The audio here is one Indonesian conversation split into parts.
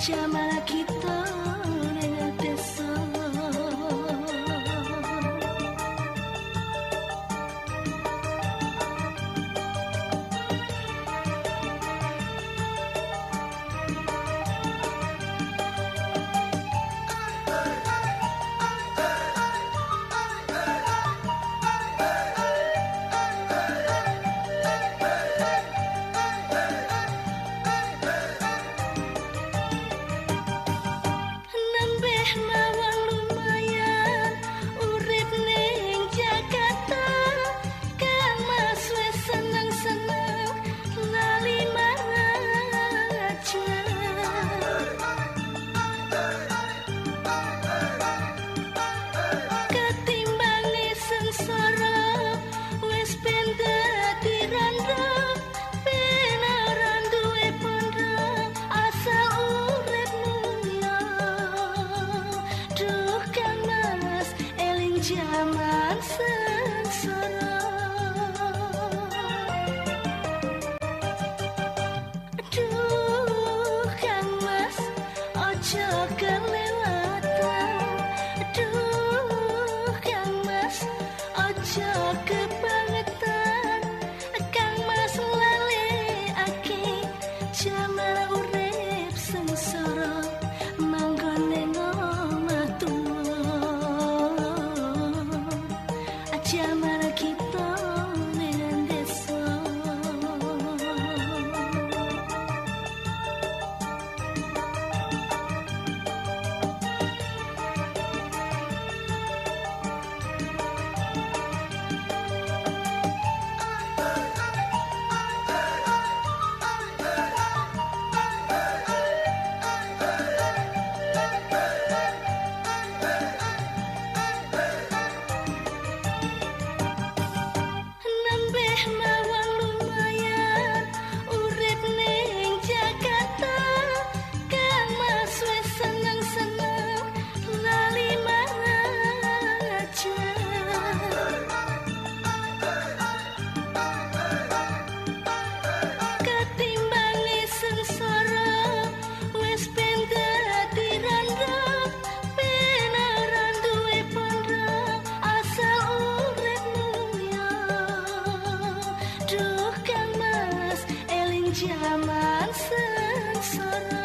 Jamal kita nang desa. Zaman sengsara, aduh Kang Mas ojo kelewatan, aduh Kang Mas ojo kebangetan, Kang Mas lali aki jaman urip sengsara manggone omah tuwa. Jamal kita nang desa. Zaman sengsara,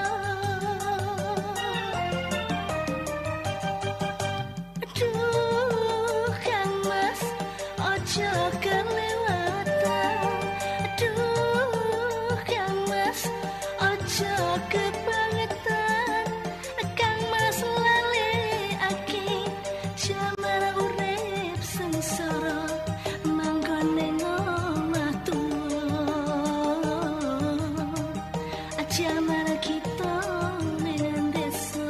aduh Kang Mas ojo kelewatan, aduh Kang Mas ojo kebangetan, Kang Mas lali aki jaman urip sengsara manggone omah tuwa. Jamal kita nang desa.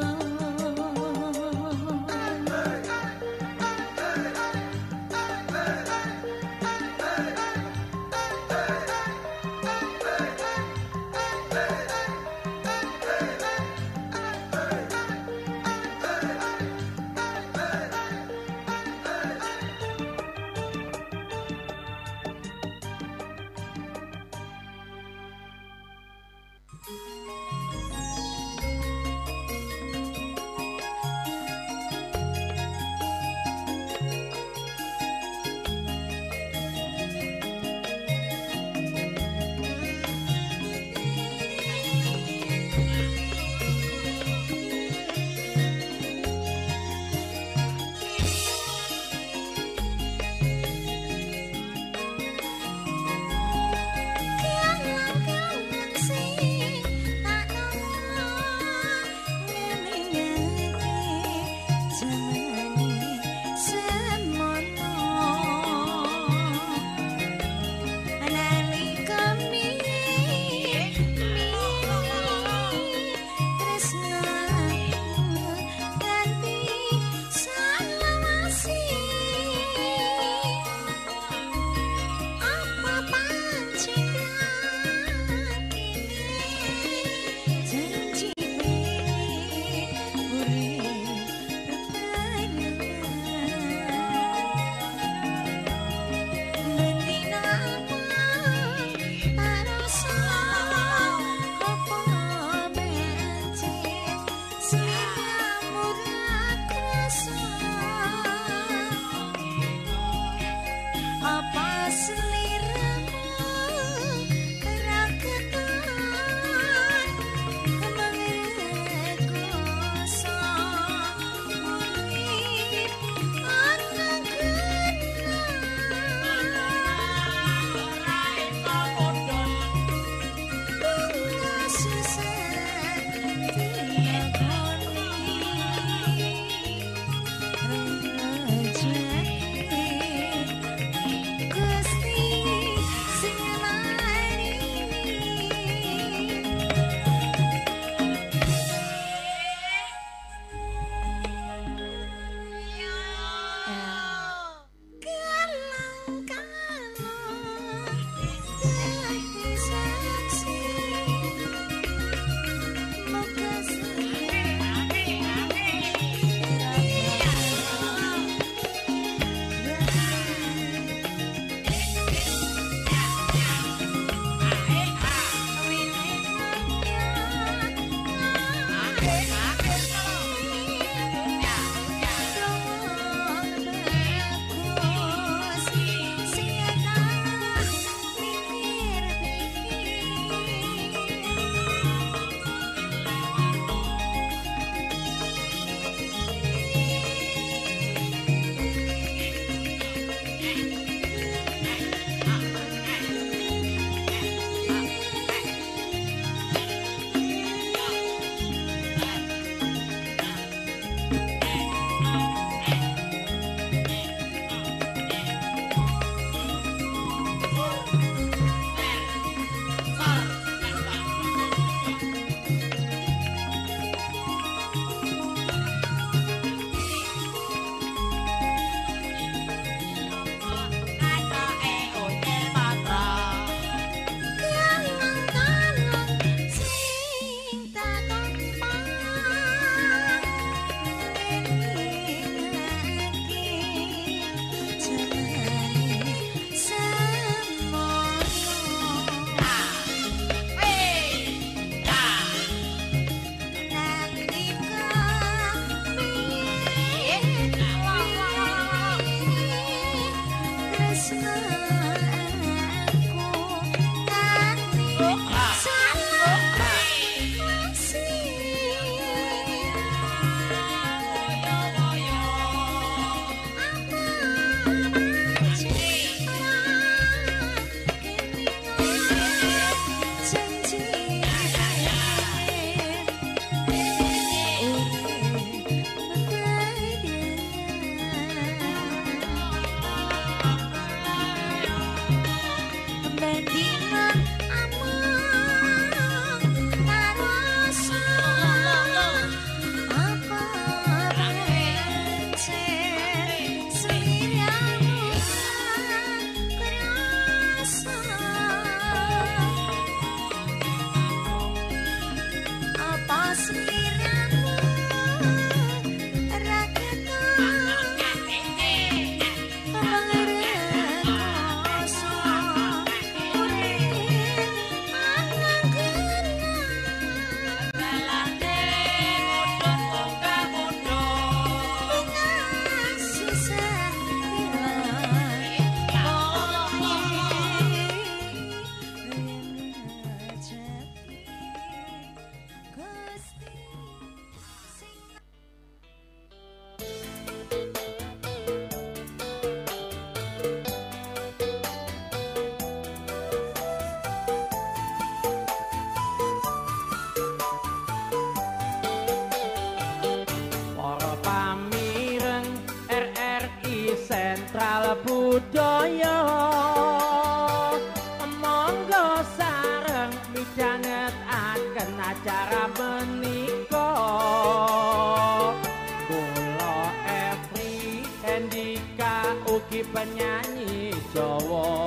Hendika ugi penyanyi Jawa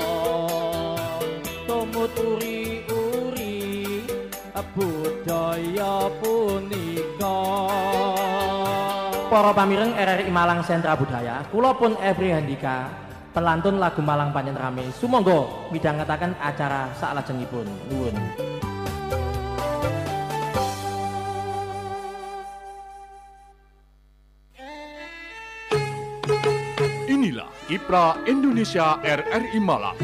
tumut uri-uri budaya punika. Para pamireng RRI Malang Sentra Budaya, kula pun Evri Handika, pelantun lagu Malang Panjen Rame. Sumangga midhangetaken acara salajengipun. Nuwun. Inilah Kiprah Indonesia RRI Malang.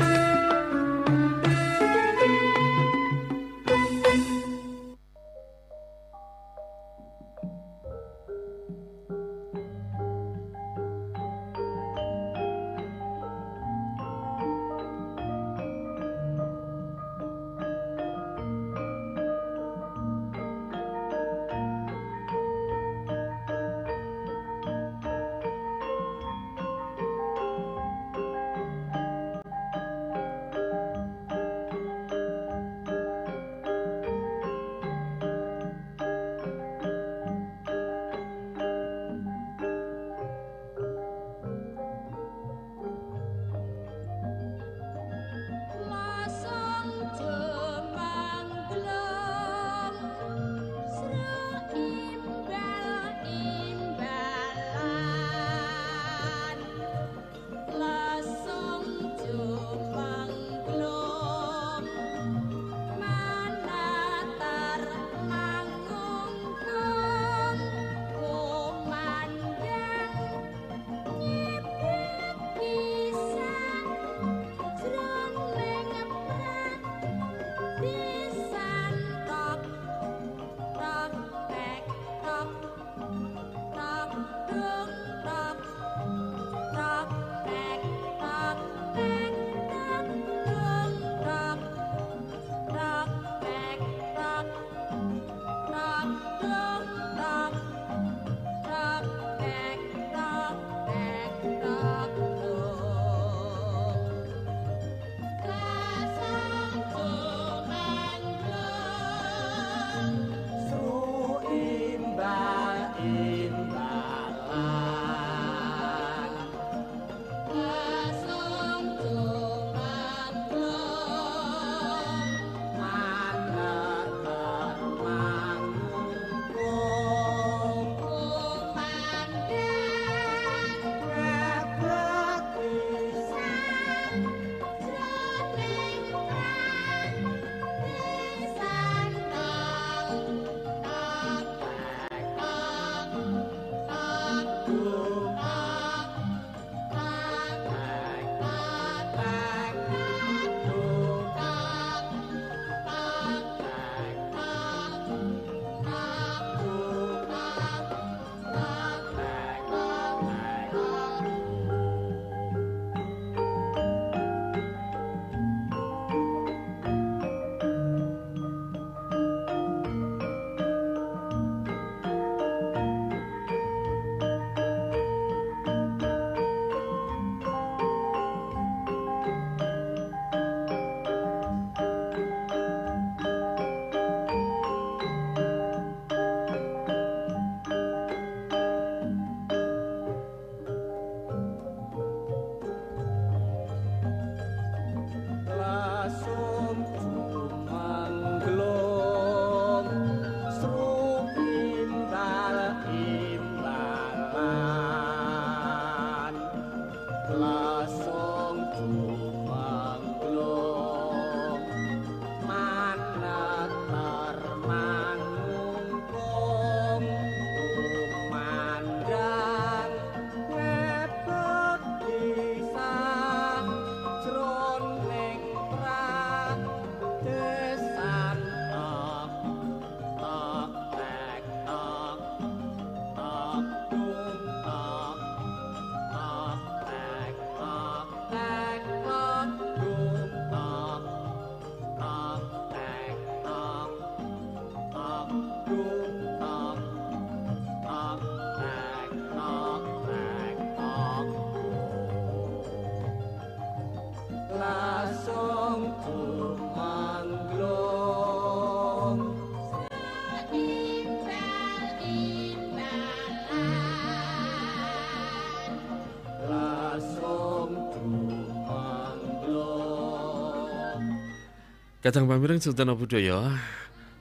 Kadang pamireng Sultan Budaya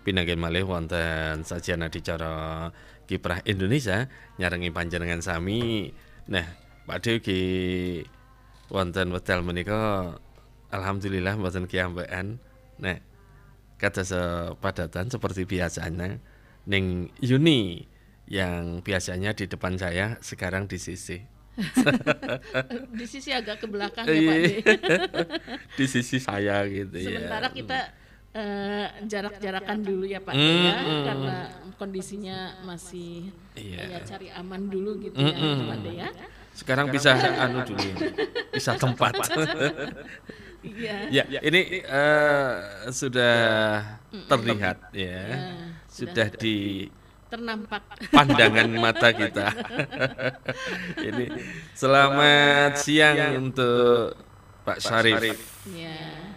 pinanggen malih wonten sajian adicara Kiprah Indonesia nyarengi panjenengan sami. Nah, Pakde ugi wonten wekdal menika alhamdulillah mboten kiambekan. Nah, kados padatan seperti biasanya ning Yuni yang biasanya di depan saya sekarang di sisi. Di sisi agak ke belakang ya Pak De. Di sisi saya gitu ya. Sementara kita jarak-jarakan dulu ya Pak De ya, karena kondisinya masih ya cari aman dulu gitu ya Pak De ya. Sekarang bisa anu dulu, bisa tempat. Iya. Ya, ini sudah terlihat ya, sudah di ternampak pandangan mata kita. Ini selamat siang untuk Pak Syarif. Ya.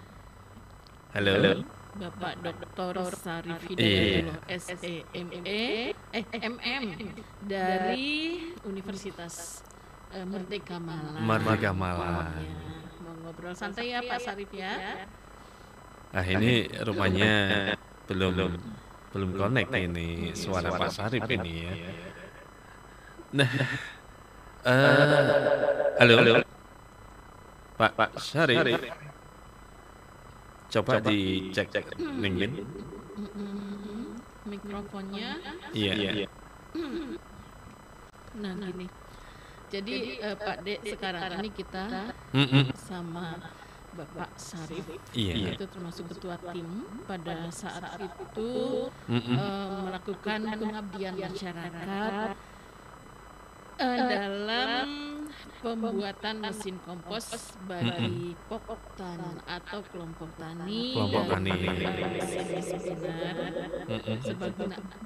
Halo. Bapak Dr. Syarif Hidayatullah MM dari Universitas Merdeka Malang. Merdeka Malang. Ya, mau ngobrol santai ya Pak Syarif ya. Nah, ini rupanya belum connect ini suara Pak Syarif ini ya. Nah, halo. Pak Syarif. Coba dicek LinkedIn. Mikrofonnya. Iya. Nah, gini. Jadi Pak De sekarang ini kita sama Bapak Syarif, itu termasuk ketua tim pada saat itu melakukan pengabdian masyarakat dalam pembuatan mesin kompos bagi pokok tani atau kelompok tani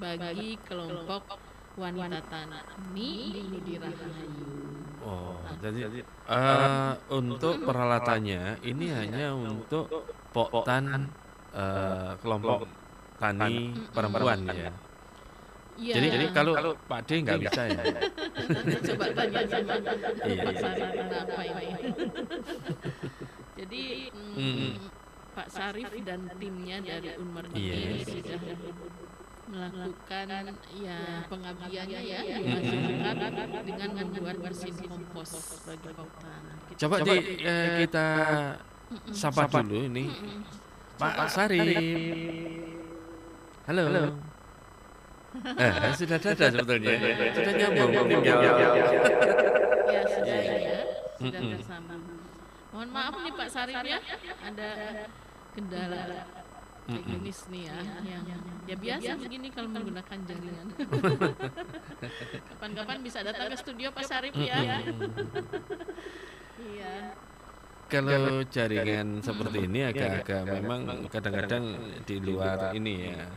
bagi kelompok wanita tani di Rahayu. Oh, jadi untuk peralatannya ini hanya untuk poktan kelompok tani perempuan ya. Ya. Jadi kalau Pak D nggak bisa ya. Coba tanya sama Pak Syarif kenapa ini. Jadi Pak Syarif dan timnya dari Unmar ini sudah melakukan ya pengabdiannya ya di masyarakat dengan membuat mesin kompos bagi poktan. Coba kita sapa dulu ini Pak Syarif. Halo. Sudah ada sebetulnya. Sudah nyambung tinggal. Ya sudah ya. Sudah tersambung. Mohon maaf nih Pak Syarif ya. Ada kendala teknis nih ya, yang ya biasa begini kalau menggunakan jaringan. Kapan-kapan bisa datang ke studio Pak Syarif ya. Iya. Kalau jaringan seperti ini agak-agak memang kadang-kadang di luar ini ya,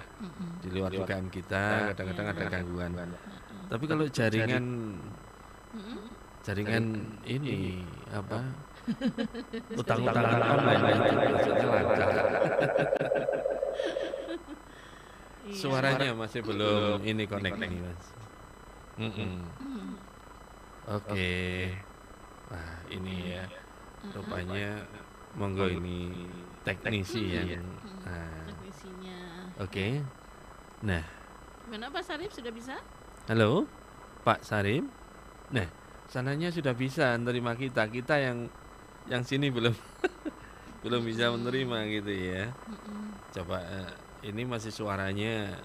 di luar dugaan kita kadang-kadang ada gangguan. Tapi kalau jaringan ini apa? Utang-utangan online itu maksudnya lancar. Suaranya masih belum ini connect nih Mas. Oke. Wah ini ya rupanya monggo ini teknisi yang teknisinya. Oke. Nah, gimana Pak Syarif sudah bisa? halo Pak Syarif. Nah, sananya sudah bisa menerima kita yang sini belum belum bisa menerima gitu ya. Coba ini masih suaranya.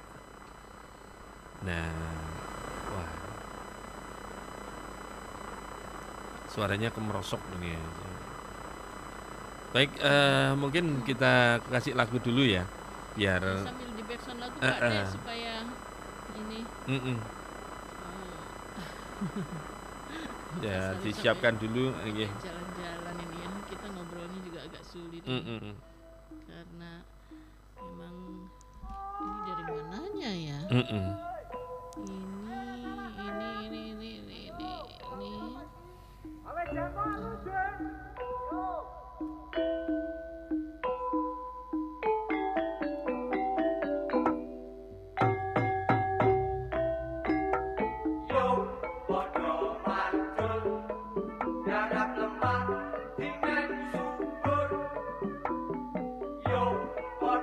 Nah, wah. Suaranya kemerosok ini ya. Baik, mungkin kita kasih lagu dulu ya, biar sambil di backsound lagu Pak De supaya ini ya disiapkan dulu. Jalan-jalan ini ya, kita ngobrolnya juga agak sulit karena memang ini dari mananya ya. Ini. Yo,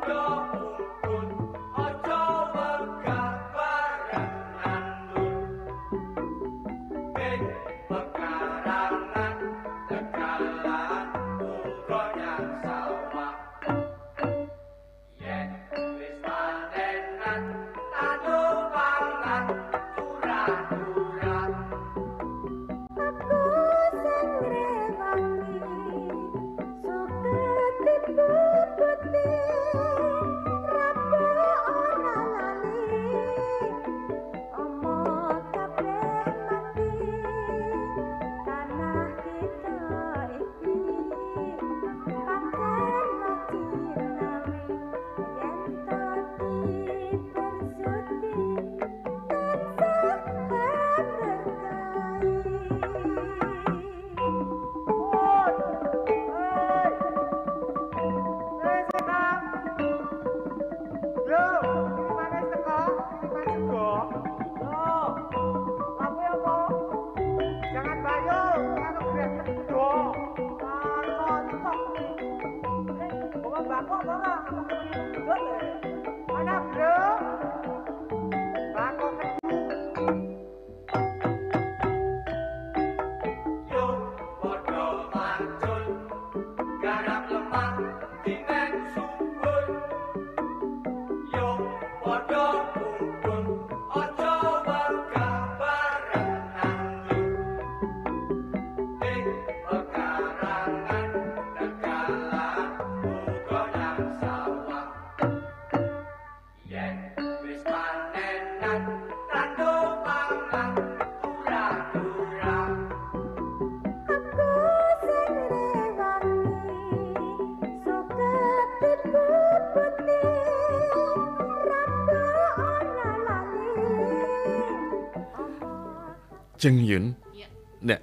Jeng Yun. Ya. Nah,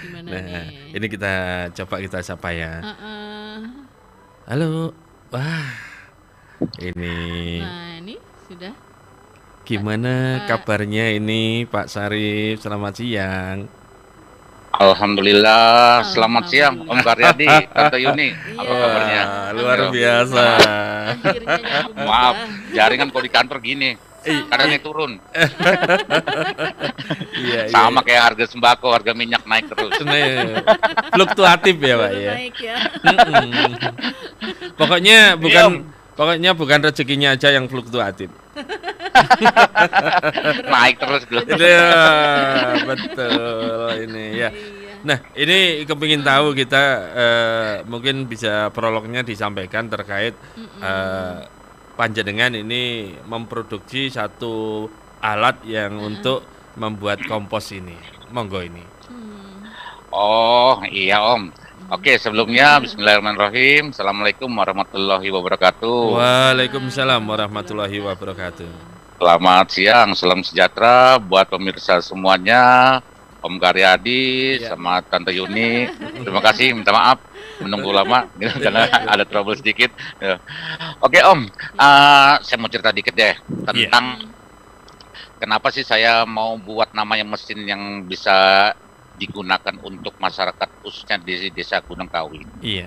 Gimana nah, nih? ini kita coba kita sapa ya. Heeh. Halo. Wah, ini Nah, ini sudah. gimana Pak. kabarnya ini Pak Sarif? Selamat siang. Alhamdulillah, selamat siang Om Alhamdulillah. Karyadi, Tante Yuni, apa Iya. kabarnya? Wah, luar Aduh, biasa. Akhirnya nyambung Maaf, juga. jaringan kalau di kantor gini, kadang naik turun. Iya, Sama kayak harga sembako, harga minyak naik terus. Nih, fluktuatif ya Pak Turun ya. naik ya. Mm-mm. Pokoknya Iya, bukan rezekinya aja yang fluktuatif. Naik terus gitu. Iya, betul ini ya. Iya. Nah, ini kepingin tahu kita mungkin bisa prolognya disampaikan terkait panjenengan ini memproduksi satu alat yang untuk membuat kompos ini. Monggo ini. Oh iya Om. Oke, sebelumnya Bismillahirrahmanirrahim. Assalamualaikum warahmatullahi wabarakatuh. Waalaikumsalam warahmatullahi wabarakatuh. Selamat siang, salam sejahtera buat pemirsa semuanya. Om Karyadi Iya. sama Tante Yuni. Terima kasih, minta maaf menunggu lama karena ada trouble sedikit. Ya. Oke Om, saya mau cerita dikit deh tentang kenapa sih saya mau buat namanya mesin yang bisa digunakan untuk masyarakat khususnya di desa Gunung Kawi. Iya.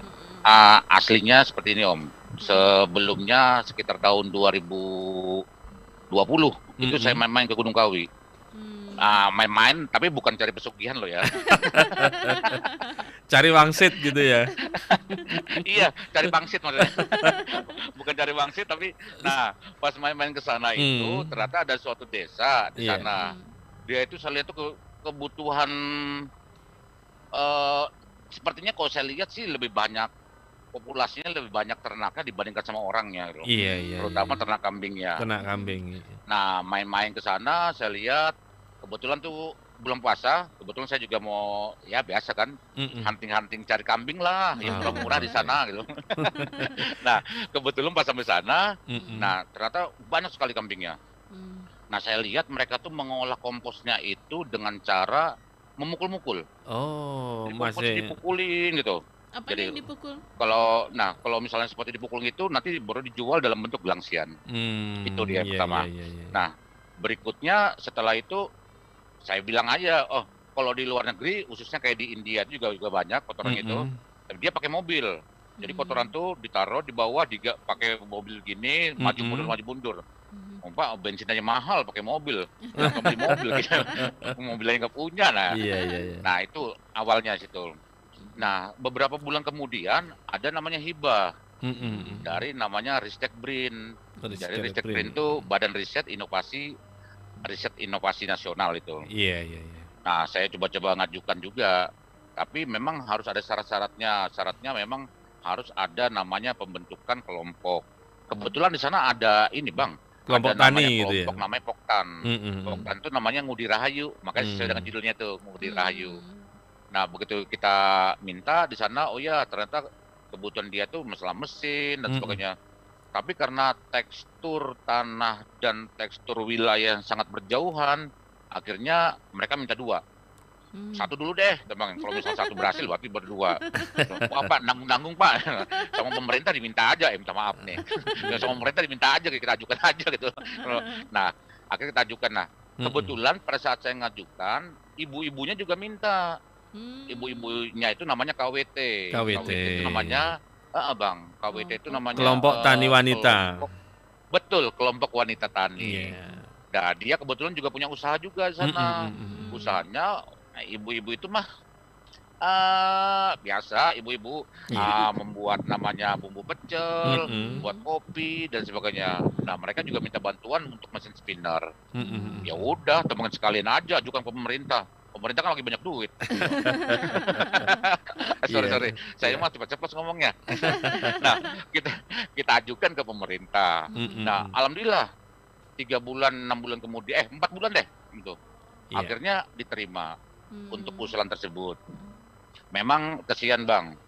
Aslinya seperti ini Om. Sebelumnya sekitar tahun 2020 itu saya main-main ke Gunung Kawi. Main-main tapi bukan cari pesugihan loh ya. Cari wangsit gitu ya. Iya, cari pangsit maksudnya. Bukan cari wangsit tapi nah, pas main-main ke sana itu ternyata ada suatu desa di Iya. sana. Dia itu saya lihat tuh kebutuhan sepertinya kalau saya lihat sih lebih banyak populasinya lebih banyak ternaknya dibandingkan sama orangnya gitu. Iya, iya. Terutama iya. ternak kambingnya. Ternak kambing. Nah, main-main ke sana saya lihat kebetulan tuh bulan puasa, kebetulan saya juga mau ya biasa kan hunting-hunting cari kambing lah yang murah-murah di sana gitu. Nah, kebetulan pas sampai sana, nah ternyata banyak sekali kambingnya. Nah, saya lihat mereka tuh mengolah komposnya itu dengan cara memukul-mukul. Oh, Jadi kompos masih. dipukulin gitu. Apa Jadi, yang dipukul? kalau misalnya seperti dipukul gitu nanti baru dijual dalam bentuk gelangsian. Itu dia Iya, pertama. iya, iya. Nah, berikutnya setelah itu saya bilang aja, oh kalau di luar negeri khususnya kayak di India juga banyak kotoran itu, tapi dia pakai mobil. Jadi kotoran tuh ditaruh di bawah, pakai mobil gini, maju mundur. Oh, Pak, bensin aja mahal pakai mobil. Nggak beli mobil gitu. Mobilnya nggak punya. Nah, Iya, iya, iya. nah itu awalnya situ. Nah, beberapa bulan kemudian ada namanya hibah dari namanya Ristek Brin. Jadi Ristek Brin itu Badan Riset Inovasi Nasional itu. Iya, iya, iya. Nah, saya coba-coba ngajukan juga, tapi memang harus ada syarat-syaratnya. Syaratnya memang harus ada namanya pembentukan kelompok. Kebetulan di sana ada ini Bang, Kelompok ada namanya tani gitu ya. kelompok namanya Poktan. Mm-mm. Poktan itu namanya Ngudi Rahayu, makanya sesuai dengan judulnya tuh Ngudi Rahayu. Nah, begitu kita minta di sana, oh ya ternyata kebutuhan dia tuh masalah mesin dan sebagainya. Tapi karena tekstur tanah dan tekstur wilayah yang sangat berjauhan, akhirnya mereka minta dua. Satu dulu deh, teman. Kalau misal satu berhasil, berarti berdua. Wah Pak, nanggung-nanggung Pak. Sama pemerintah diminta aja, minta maaf nih. Sama pemerintah diminta aja, kita ajukan aja gitu. Nah, akhirnya kita ajukan. Nah, kebetulan pada saat saya ngajukan, ibu-ibunya juga minta. Ibu-ibunya itu namanya KWT. KWT. itu namanya, Bang, KWT itu namanya Kelompok Tani Wanita. Betul, kelompok wanita tani. Iya. Nah, dia kebetulan juga punya usaha juga di sana. Usahanya ibu-ibu itu mah biasa ibu-ibu membuat namanya bumbu pecel, buat kopi dan sebagainya. Nah, mereka juga minta bantuan untuk mesin spinner. Ya udah, teman sekalian aja ajukan ke pemerintah. Pemerintah kan lagi banyak duit. sorry. Saya mah cepat-cepat ngomongnya. Nah, kita ajukan ke pemerintah. Nah, alhamdulillah 3 bulan, 6 bulan kemudian, 4 bulan deh, gitu. Akhirnya diterima untuk usulan tersebut. Memang kesian Bang,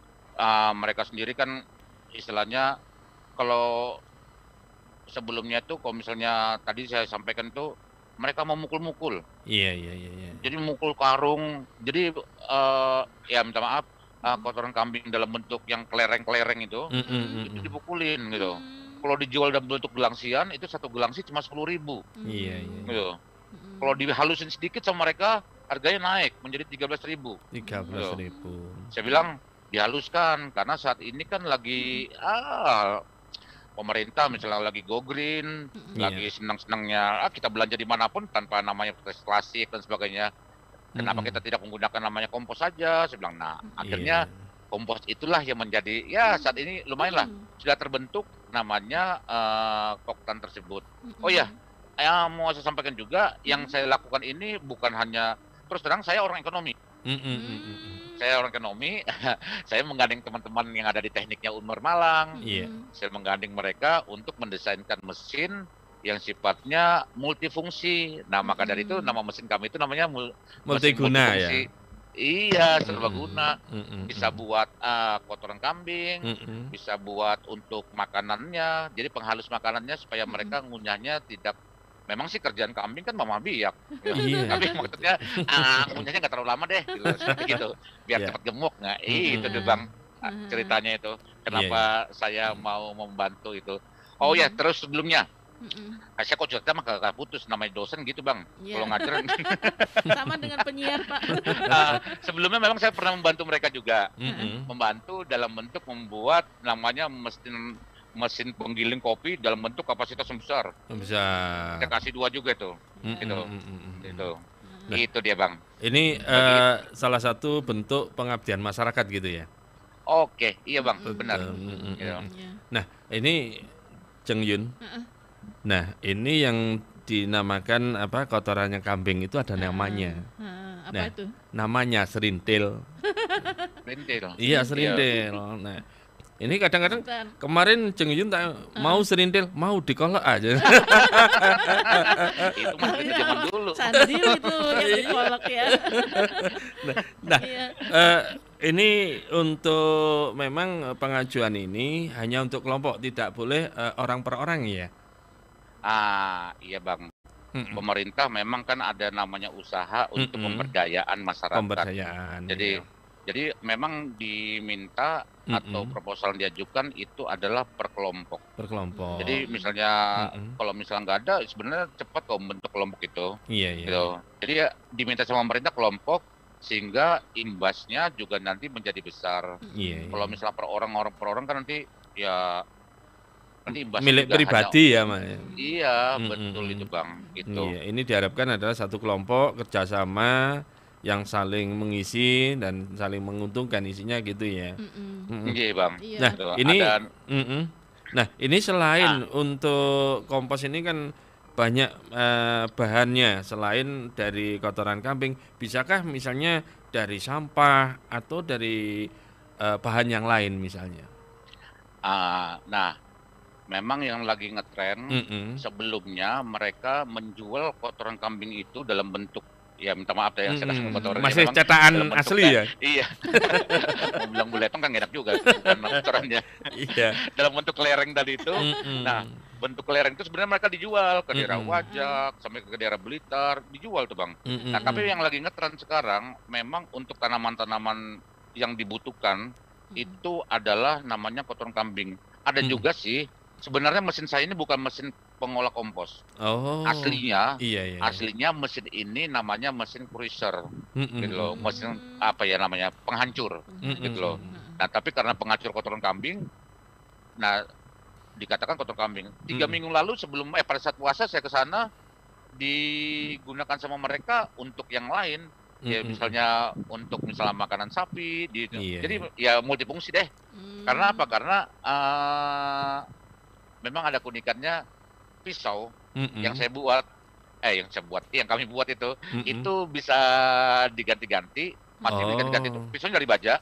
mereka sendiri kan istilahnya kalau sebelumnya tuh, kalau misalnya tadi saya sampaikan tuh, mereka mau mukul-mukul. Iya. Jadi mukul karung, jadi ya minta maaf, kotoran kambing dalam bentuk yang kelereng-kelereng itu dipukulin gitu. Kalau dijual dalam bentuk gelangsian, itu satu gelangsi cuma 10.000. Iya. Gitu. Kalau dihalusin sedikit sama mereka, harganya naik menjadi 13.000. 13.000. Saya bilang dihaluskan karena saat ini kan lagi pemerintah misalnya lagi go green, lagi senang-senangnya kita belanja dimanapun tanpa namanya plastik dan sebagainya. Kenapa kita tidak menggunakan namanya kompos saja? Saya bilang, nah akhirnya kompos itulah yang menjadi ya saat ini lumayan lah sudah terbentuk namanya Koktan tersebut. Oh ya, mau saya sampaikan juga yang saya lakukan ini bukan hanya terus terang saya orang ekonomi. Saya orang ekonomi, saya menggandeng teman-teman yang ada di tekniknya Unmer Malang. Saya menggandeng mereka untuk mendesainkan mesin yang sifatnya multifungsi. Nah, maka dari itu nama mesin kami itu namanya multiguna ya. Iya, serbaguna. Bisa buat kotoran kambing, bisa buat untuk makanannya. Jadi penghalus makanannya supaya mereka ngunyahnya tidak. Memang sih kerjaan kambing kan mama biak, tapi maksudnya ngunyahnya nggak terlalu lama deh, gitu, biar cepat gemuk. Nah, itu deh Bang ceritanya itu. Kenapa saya mau membantu itu? Oh ya, terus sebelumnya, saya kok cerita mah gak putus, namanya dosen gitu Bang. Kalau ngajar, sama dengan penyiar Pak. Sebelumnya memang saya pernah membantu mereka juga, membantu dalam bentuk membuat namanya mesin penggiling kopi dalam bentuk kapasitas yang besar. Kita kasih 2 juga itu. Itu dia Bang. Ini salah satu bentuk pengabdian masyarakat gitu ya. Oke, iya Bang, benar. Nah, ini Ceng Yun. Nah, ini yang dinamakan apa kotorannya kambing itu ada namanya. Apa itu? Namanya serintil. Serintil. Iya, serintil. Nah, ini kadang-kadang kemarin Ceng Yun mau serintil, mau dikolok aja. Itu mah zaman dulu. Sandi itu yang dikolok ya. Ini untuk memang pengajuan ini hanya untuk kelompok, tidak boleh orang per orang ya. Iya Bang. Pemerintah memang kan ada namanya usaha untuk pemberdayaan masyarakat. Pemberdayaan. Jadi memang diminta atau proposal yang diajukan itu adalah per kelompok. Jadi misalnya kalau misalnya nggak ada, sebenarnya cepat kok membentuk kelompok itu. Gitu. Jadi ya diminta sama pemerintah kelompok sehingga imbasnya juga nanti menjadi besar. Kalau misalnya per orang kan nanti ya nanti imbasnya milik pribadi ya Mas. Iya, betul itu Bang. Gitu. Iya, ini diharapkan adalah satu kelompok kerjasama yang saling mengisi dan saling menguntungkan isinya gitu ya. Iya Bang. Nah ini, nah ini selain untuk kompos ini kan banyak bahannya selain dari kotoran kambing, bisakah misalnya dari sampah atau dari bahan yang lain misalnya? Nah, memang yang lagi ngetren sebelumnya mereka menjual kotoran kambing itu dalam bentuk ya minta maaf ya saya kasih kotoran masih cetakan asli ya. Iya. Mau bilang buletong kan enak juga karena kotorannya. Iya. Dalam bentuk lereng tadi itu. Nah, bentuk lereng itu sebenarnya mereka dijual ke daerah Wajak sampai ke daerah Blitar, dijual tuh Bang. Nah, tapi yang lagi ngetren sekarang memang untuk tanaman-tanaman yang dibutuhkan itu adalah namanya kotoran kambing. Ada juga sih sebenarnya mesin saya ini bukan mesin pengolah kompos. Oh. Aslinya, Iya, iya. aslinya mesin ini namanya mesin cruiser, Mm-mm. gitu loh. Mesin apa ya namanya, penghancur, gitu loh. Nah, tapi karena penghancur kotoran kambing, nah dikatakan kotoran kambing. 3 minggu lalu sebelum pada saat puasa saya ke sana digunakan sama mereka untuk yang lain. Ya misalnya untuk misalnya makanan sapi, Iya. jadi ya multifungsi deh. Karena apa? Karena memang ada keunikannya pisau yang saya buat, yang kami buat itu bisa diganti-ganti, masih diganti-ganti itu. Pisaunya dari baja,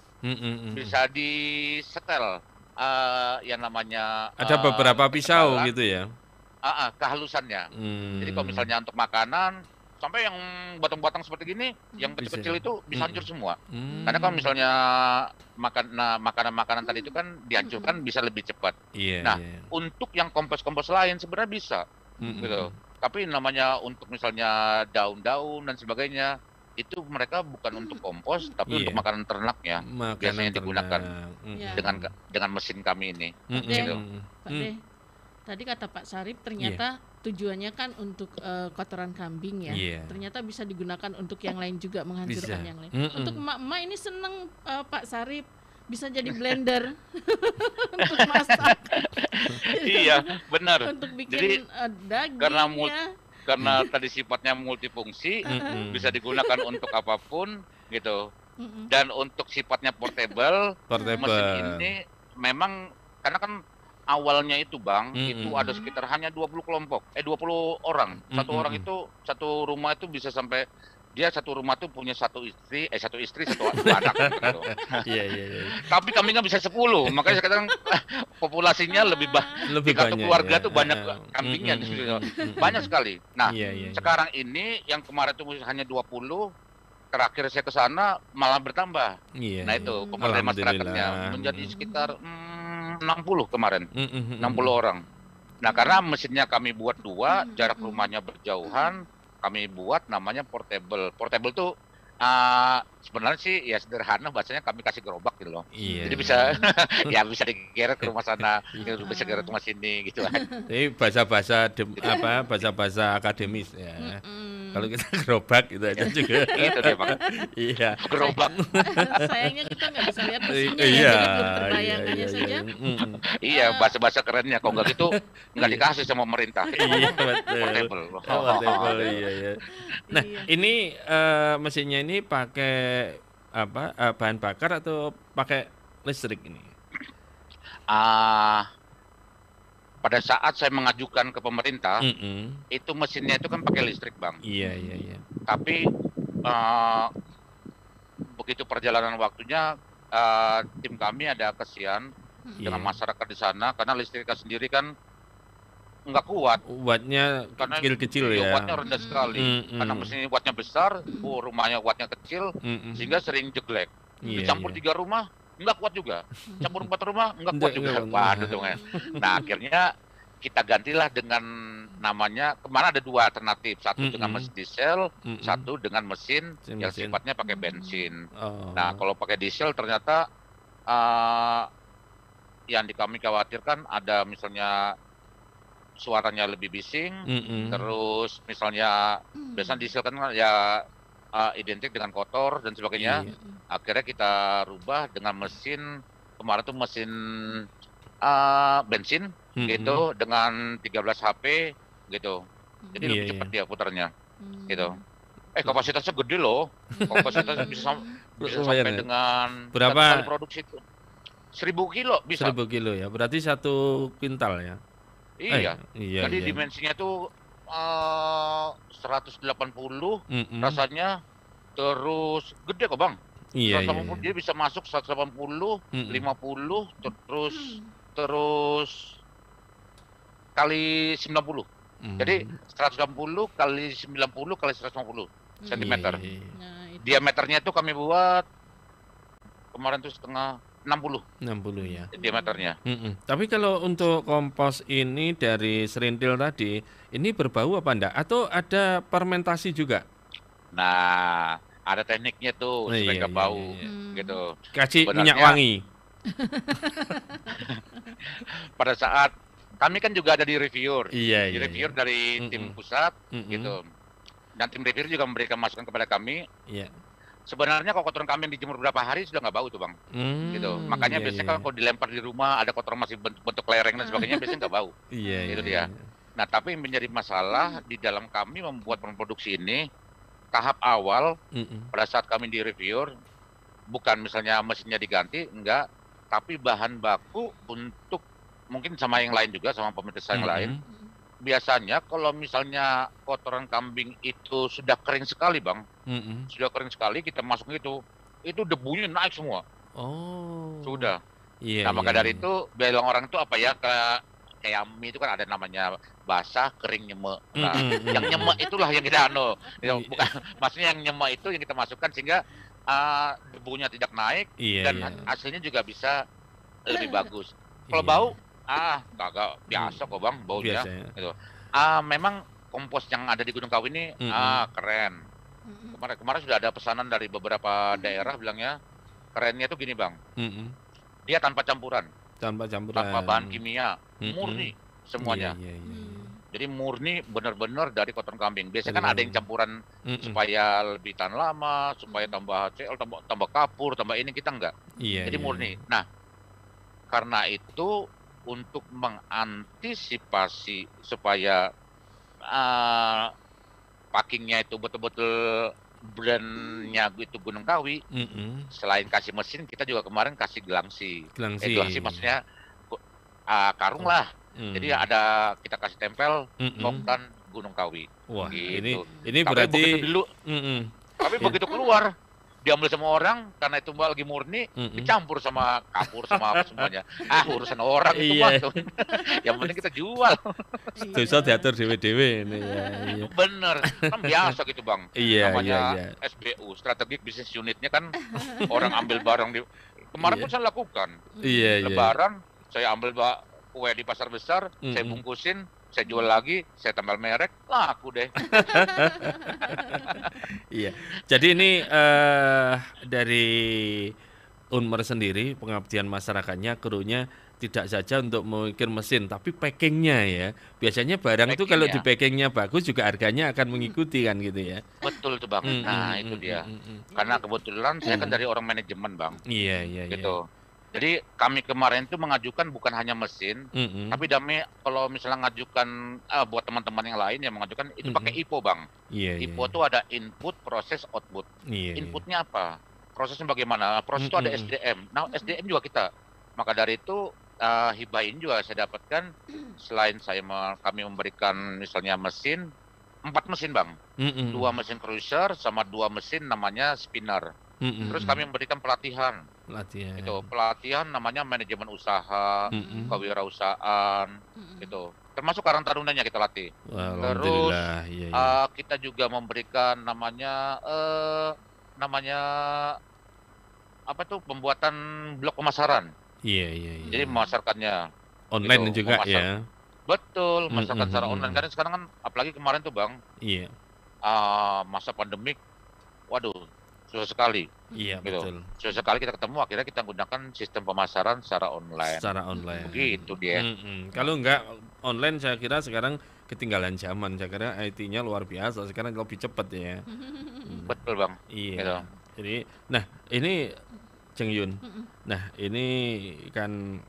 bisa disetel, yang namanya Ada beberapa pisau ketebalan, gitu ya. kehalusannya. Jadi kalau misalnya untuk makanan, sampai yang batang-batang seperti gini, yang kecil-kecil itu bisa hancur semua. Karena kalau misalnya makanan-makanan tadi itu kan dihancurkan bisa lebih cepat. Iya. Nah, iya. untuk yang kompos-kompos lain sebenarnya bisa, gitu. Tapi namanya untuk misalnya daun-daun dan sebagainya, itu mereka bukan untuk kompos, tapi untuk makanan ternaknya biasanya digunakan dengan mesin kami ini. Gitu. Pak De, tadi kata Pak Sarip ternyata tujuannya kan untuk kotoran kambing ya. Ternyata bisa digunakan untuk yang lain juga, menghancurkan yang lain. Untuk emak-emak ini seneng Pak Sarip bisa jadi blender untuk masak. Iya, benar. Untuk bikin Jadi, daging karena tadi sifatnya multifungsi, bisa digunakan untuk apapun gitu. Dan untuk sifatnya portable, mesin ini memang karena kan awalnya itu Bang, itu ada sekitar hanya 20 kelompok, 20 orang. Satu orang itu, satu rumah itu bisa sampai, dia satu rumah tuh punya satu istri, satu anak gitu. Iya. Tapi kami nggak bisa 10, makanya sekarang populasinya lebih Lebih satu banyak keluarga ya. tuh banyak kambingnya di situ. Banyak sekali. Nah, Iya. sekarang ini yang kemarin itu hanya 20, terakhir saya ke sana malah bertambah. Iya. Nah, itu pemberdayaan masyarakatnya menjadi sekitar 60 kemarin. 60 orang. Nah, karena mesinnya kami buat 2, jarak rumahnya berjauhan, kami buat namanya portable. Portable tuh sebenarnya sih ya sederhana, bahasanya kami kasih gerobak gitu loh. Iya. Jadi bisa ya bisa digeret ke rumah sana, bisa digeret ke rumah sini gitu kan. Ini bahasa akademis ya. Kalau kita gerobak gitu aja juga. Gitu deh, Pak. Iya. Gerobak. Sayangnya kita nggak bisa lihat mesinnya Iya. ya, jadi belum terbayang hanya saja. Iya, bahasa-bahasa kerennya. Kalau nggak gitu nggak dikasih sama pemerintah. Iya, betul. Portable. Portable, iya. Nah, ini mesinnya ini pakai bahan bakar atau pakai listrik ini? Pada saat saya mengajukan ke pemerintah, itu mesinnya itu kan pakai listrik, Bang. Iya. Tapi begitu perjalanan waktunya, tim kami ada kesian dengan masyarakat di sana, karena listriknya sendiri kan nggak kuat. Wattnya kecil-kecil ya. Wattnya rendah sekali. Karena mesin wattnya besar, rumahnya wattnya kecil, sehingga sering jeglek. Dicampur 3 rumah, nggak kuat juga. Campur 4 rumah, nggak kuat juga. Waduh dong ya. Nah, akhirnya kita gantilah dengan namanya, kemarin ada 2 alternatif. Satu dengan mesin diesel, satu dengan mesin yang sifatnya pakai bensin. Nah, kalau pakai diesel ternyata yang kami khawatirkan ada misalnya suaranya lebih bising, terus misalnya biasanya diesel kan ya identik dengan kotor dan sebagainya. Akhirnya kita rubah dengan mesin, kemarin tuh mesin bensin gitu dengan 13 HP gitu. Jadi lebih cepat dia putarnya gitu. Kapasitasnya gede loh. Kapasitasnya bisa sampai dengan berapa kali produksi itu 1000 kilo bisa. 1000 kilo ya. Berarti 1 kuintal ya. Iya. Jadi dimensinya tuh 180 rasanya, terus gede kok Bang. Iya. Dia bisa masuk 180, 50, terus kali 90. Jadi 180 kali 90 kali 150 cm. Diameternya itu kami buat kemarin tuh 60 ya diameternya. Tapi kalau untuk kompos ini dari serintil tadi, ini berbau apa enggak? Atau ada fermentasi juga? Nah, ada tekniknya tuh supaya nggak bau gitu. Kasih minyak wangi. Pada saat kami kan juga ada di reviewer. Iya, Di iya. reviewer dari tim pusat gitu. Dan tim reviewer juga memberikan masukan kepada kami. Iya. Sebenarnya kalau kotoran kambing dijemur berapa hari sudah nggak bau tuh bang, gitu. Makanya iya, biasanya iya. kalau dilempar di rumah ada kotoran masih bentuk lereng dan sebagainya biasanya nggak bau. Iya, Itu iya, dia. Nah tapi yang menjadi masalah di dalam kami membuat produksi ini tahap awal pada saat kami di reviewer bukan misalnya mesinnya diganti, enggak, tapi bahan baku untuk mungkin sama yang lain juga sama pemerintah yang lain. Biasanya kalau misalnya kotoran kambing itu sudah kering sekali bang, sudah kering sekali kita masuk itu debunya naik semua. Oh. Sudah. Iya. Nah maka dari itu bilang orang itu apa ya kayak mie itu kan ada namanya basah, kering, nyeme. Nah yang nyeme itulah yang kita bukan maksudnya yang nyeme itu yang kita masukkan sehingga debunya tidak naik dan hasilnya juga bisa lebih bagus. Kalau bau kagak biasa kok bang baunya gitu. Memang kompos yang ada di Gunung Kawi ini keren. Kemarin sudah ada pesanan dari beberapa daerah bilangnya kerennya tuh gini bang. Dia tanpa campuran, tanpa bahan kimia, murni semuanya. Jadi murni benar-benar dari kotoran kambing. Biasanya kan ada yang campuran supaya lebih tahan lama, supaya tambah HCl, tambah kapur, tambah ini, kita enggak. Jadi murni. Nah, karena itu untuk mengantisipasi supaya packingnya itu betul-betul brandnya itu Gunung Kawi, selain kasih mesin, kita juga kemarin kasih gelangsi. Gelangsi maksudnya karung lah. Jadi ada kita kasih tempel Toktan Gunung Kawi. Wah, gitu. ini berarti tapi begitu keluar diambil sama orang karena itu lagi murni, dicampur sama kapur sama apa semuanya. Urusan orang itu mah. Yang penting kita jual. Dosa diatur dewe-dewe ini ya. Bener, kan biasa gitu bang. Namanya SBU, strategic business unitnya kan orang ambil barang di kemarin pun saya lakukan. Lebaran saya ambil kue di pasar besar, saya bungkusin, saya jual lagi, saya tambal merek, laku deh. Iya. Jadi ini dari Unmer sendiri pengabdian masyarakatnya, krunya tidak saja untuk memikir mesin, tapi packingnya ya. Biasanya barang itu kalau di packingnya bagus juga harganya akan mengikuti kan gitu ya. Betul tuh bang. Nah itu dia. Karena kebetulan saya kan dari orang manajemen bang. Iya. Gitu. Jadi kami kemarin itu mengajukan bukan hanya mesin, tapi kalau misalnya ngajukan buat teman-teman yang lain yang mengajukan itu pakai IPO bang. IPO itu ada input, proses, output. Inputnya apa? Prosesnya bagaimana? Proses itu ada SDM. Nah SDM juga kita. Maka dari itu hibah ini juga saya dapatkan selain kami memberikan misalnya mesin, 4 mesin bang, 2 mesin cruiser sama 2 mesin namanya spinner. Terus kami memberikan pelatihan. Itu pelatihan namanya manajemen usaha, kewirausahaan, gitu. Termasuk Karang Tarunanya kita latih. Terus kita juga memberikan namanya apa tuh pembuatan blok pemasaran. Jadi memasarkannya online gitu, juga ya. Betul, memasarkan secara online. Karena sekarang kan apalagi kemarin tuh bang, masa pandemik, waduh susah sekali. Iya gitu. betul. Susah sekali kita ketemu, akhirnya kita gunakan sistem pemasaran secara online. Begitu dia. Kalau enggak online saya kira sekarang ketinggalan zaman. Saya kira IT-nya luar biasa. Sekarang lebih cepat ya. Betul bang. Iya. Gitu. Jadi, nah ini Jeng Yun. Nah ini kan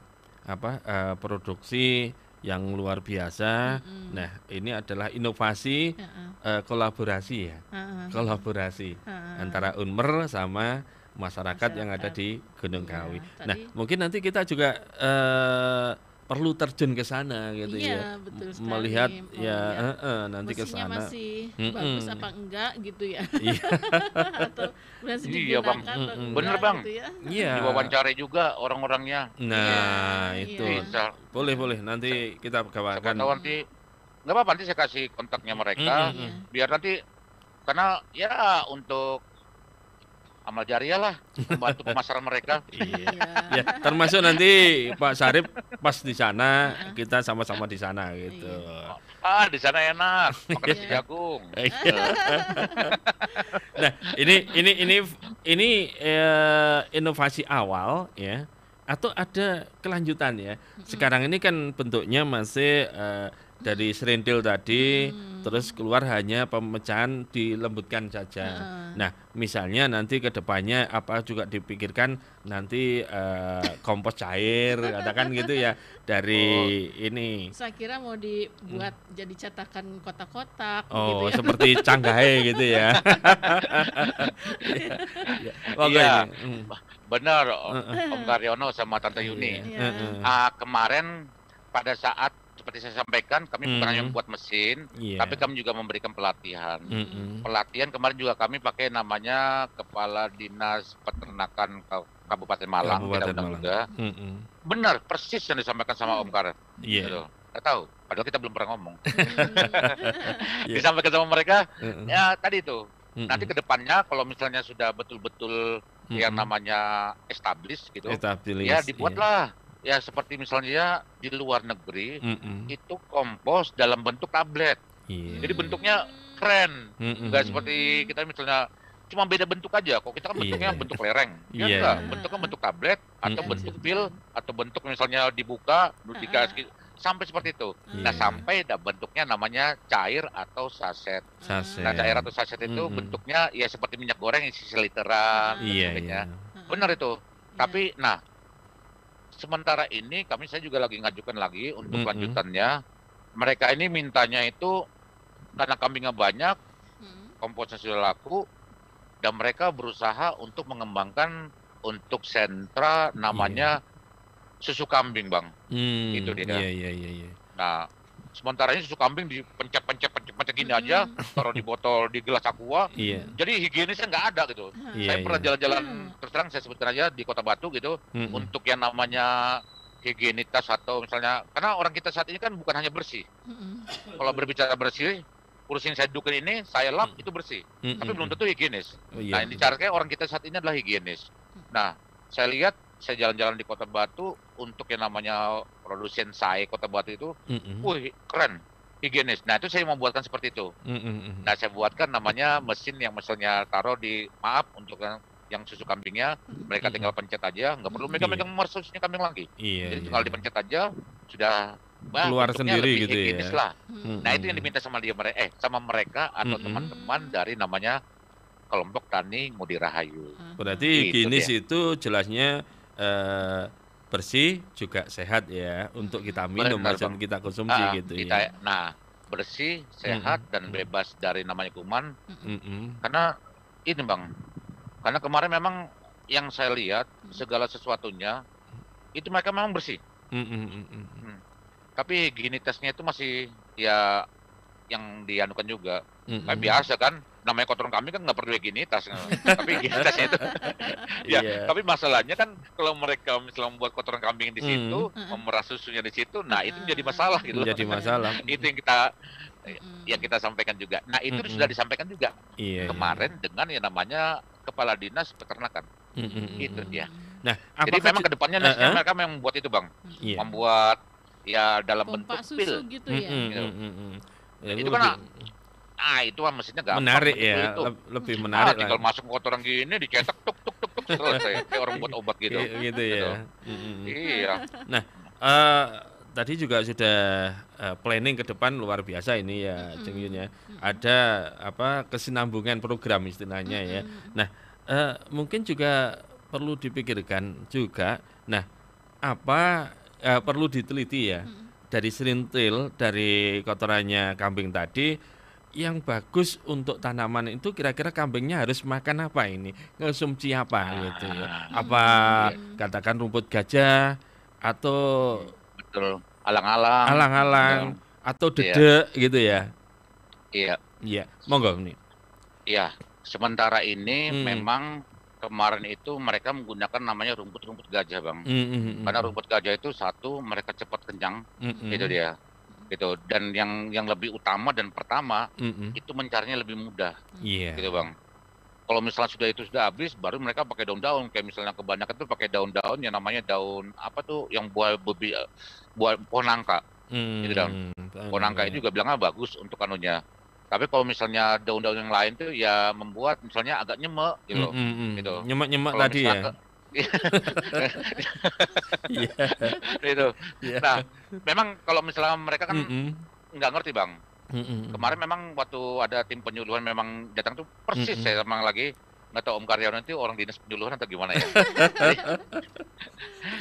produksi yang luar biasa. Nah ini adalah inovasi kolaborasi ya. Kolaborasi antara Unmer sama masyarakat yang ada di Gunung Kawi. Nah mungkin nanti kita juga perlu terjun ke sana gitu ya. Betul sekali. Melihat nanti ke sana. Masih bagus apa enggak gitu ya. Atau masih Iya bang, bener bang. Gitu ya. Diwawancarai juga orang-orangnya. Nah itu bisa. Boleh nanti kita kabarkan. Nanti nggak apa-apa, nanti saya kasih kontaknya mereka biar nanti karena ya untuk amal jariah lah membantu pemasaran mereka. Ya, termasuk nanti Pak Sarip pas di sana, kita sama-sama di sana gitu. Di sana enak makan nasi jagung. Nah, ini inovasi awal ya. atau ada kelanjutan ya. Sekarang ini kan bentuknya masih dari serintil tadi, terus keluar hanya pemecahan dilembutkan saja. Nah, misalnya nanti ke depannya apa juga dipikirkan nanti kompos cair, katakan gitu ya dari ini. Saya kira mau dibuat jadi cetakan kotak-kotak Oh, gitu ya. seperti canggahe gitu ya. Ya. Iya. Ini. Benar, Om Karyono sama Tante Yuni. Iya. Kemarin pada saat seperti saya sampaikan, kami bukan hanya membuat mesin, Iya. tapi kami juga memberikan pelatihan. Mm-mm. Pelatihan kemarin juga kami pakai namanya Kepala Dinas Peternakan Kabupaten Malang, kita Kabupaten undang Malang. juga. Mm-mm. Benar, persis yang disampaikan sama Om Kar. Iya. Gitu. Nggak tahu, padahal kita belum pernah ngomong. Iya. Disampaikan sama mereka, Mm-mm. ya tadi itu. Mm-mm. Nanti ke depannya kalau misalnya sudah betul-betul yang Mm-mm. namanya established gitu, Established, ya dibuatlah. Ya seperti misalnya di luar negeri, Mm-mm. itu kompos dalam bentuk tablet. Iya. Jadi bentuknya keren. Mm-mm. Nggak seperti kita misalnya cuma beda bentuk aja. Kok kita kan bentuknya Iya. bentuk lereng. Ya Iya. enggak, bentuknya bentuk tablet atau Mm-mm. bentuk pil atau bentuk misalnya dibuka, dikasih sampai seperti itu. Nah, Iya. sampai bentuknya namanya cair atau saset. Saset. Nah, cair atau saset itu Mm-mm. bentuknya ya seperti minyak goreng isi seliteran dan Iya, sebagainya. iya. Benar itu. Tapi nah, sementara ini saya juga lagi ngajukan lagi untuk Mm-mm. lanjutannya. Mereka ini mintanya itu karena kambingnya banyak, komposnya sudah laku, dan mereka berusaha untuk mengembangkan untuk sentra namanya susu kambing, Bang. Itu dia. Iya. Nah, sementara ini susu kambing dipencet gini aja, taruh di botol, di gelas aqua. Iya. Jadi higienisnya nggak ada gitu. Iya, Saya pernah iya. jalan-jalan, terus terang saya sebutkan aja di Kota Batu gitu, Mm-mm. untuk yang namanya higienitas atau misalnya, karena orang kita saat ini kan bukan hanya bersih. Kalau berbicara bersih, kursi yang saya duduk ini, saya lap itu bersih. Mm-mm. Tapi belum tentu higienis. Oh, iya. Nah, yang dicarikan orang kita saat ini adalah higienis. Nah, saya lihat, saya jalan-jalan di Kota Batu, untuk yang namanya produsen saya Kota Batu itu, Mm-mm. wih, keren, higienis. Nah, itu saya mau buatkan seperti itu. Mm-mm. Nah, saya buatkan namanya mesin yang misalnya taruh di, maaf, untuk yang susu kambingnya, mereka tinggal pencet aja, nggak perlu megang-megang susunya kambing lagi. Iya. Jadi iya. tinggal dipencet aja, sudah Keluar bentuknya sendiri lebih gitu ya. higienis lah. Mm-mm. Nah, itu yang diminta sama sama mereka atau Mm-mm. teman-teman dari namanya kelompok tani Ngudi Rahayu. Berarti Gitu higienis dia. itu jelasnya bersih juga sehat ya untuk kita minum Benar, dan Bang. kita konsumsi gitu ya. Nah, bersih, sehat, dan bebas dari namanya kuman. Mm-mm. Karena ini, Bang, karena kemarin memang yang saya lihat segala sesuatunya itu mereka memang bersih. Mm-mm. Tapi higienitasnya itu masih ya yang dianukan juga. Mm-mm. Kayak biasa kan, namanya kotoran kambing kan nggak perlu higienitas. Tapi higienitasnya itu ya, Iya. tapi masalahnya kan kalau mereka misalnya membuat kotoran kambing di situ, memerah susunya di situ, nah itu menjadi masalah gitu loh. Jadi masalah. Itu yang kita sampaikan juga. Nah, itu sudah disampaikan juga Iya. kemarin dengan yang namanya Kepala Dinas Peternakan. Mm-mm. Itu dia. Nah, Jadi apakah memang kedepannya mereka memang membuat itu, Bang. Iya. Membuat ya dalam Pompa bentuk susu pil. gitu ya. Ya, Itu kan itu kan mesinnya gampang. menarik bentuk pil ya, itu. lebih menarik Tinggal lah. masuk kotoran gini, dicetak tuk selesai. Kayak orang buat obat gitu. Gitu ya. Mm-mm. Iya. Nah, tadi juga sudah planning ke depan luar biasa ini ya, Ceng Yun ya. Ada kesinambungan program istilahnya ya. Nah, mungkin juga perlu dipikirkan juga. Nah, perlu diteliti ya dari serintil dari kotorannya kambing tadi yang bagus untuk tanaman itu kira-kira kambingnya harus makan apa ini, konsumsi apa gitu ya. Apa katakan rumput gajah atau Betul. Alang-alang. alang-alang atau dedek gitu ya. Iya. Iya, monggo nih. Iya. Sementara ini memang kemarin itu mereka menggunakan namanya rumput-rumput gajah, Bang. Karena rumput gajah itu satu, mereka cepat kenyang, itu dia. Gitu. Dan yang lebih utama dan pertama itu mencarinya lebih mudah. Iya. Gitu, Bang. Kalau misalnya itu sudah habis, baru mereka pakai daun-daun. Kayak misalnya kebanyakan tuh pakai daun-daun yang namanya daun apa tuh yang buah pohon nangka. Gitu, daun. Pohon nangka itu juga bilangnya bagus untuk anunya. Tapi kalau misalnya daun-daun yang lain tuh ya membuat misalnya agak nyemek gitu. Gitu. Nyemek-nyemek Kalau tadi misalnya ya. Iya. Itu. Iya. Nah, memang kalau misalnya mereka kan Mm-mm. nggak ngerti bang. Mm-mm. Kemarin memang waktu ada tim penyuluhan memang datang tuh persis Mm-mm. saya memang lagi nggak tahu Om Karyawan itu orang dinas penyuluhan atau gimana ya.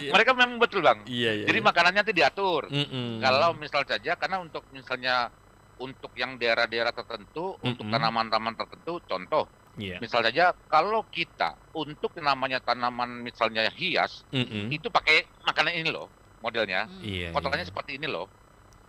Iya. Mereka memang betul bang. Iya, iya. Jadi Iya. makanannya itu diatur. Mm-mm. Kalau misal saja karena untuk misalnya untuk yang daerah-daerah tertentu, untuk Mm-mm. tanaman-tanaman tertentu, contoh Iya. misal saja kalau kita untuk namanya tanaman misalnya hias Mm-mm. itu pakai makanan ini loh modelnya. Iya. Kotorannya iya. seperti ini loh.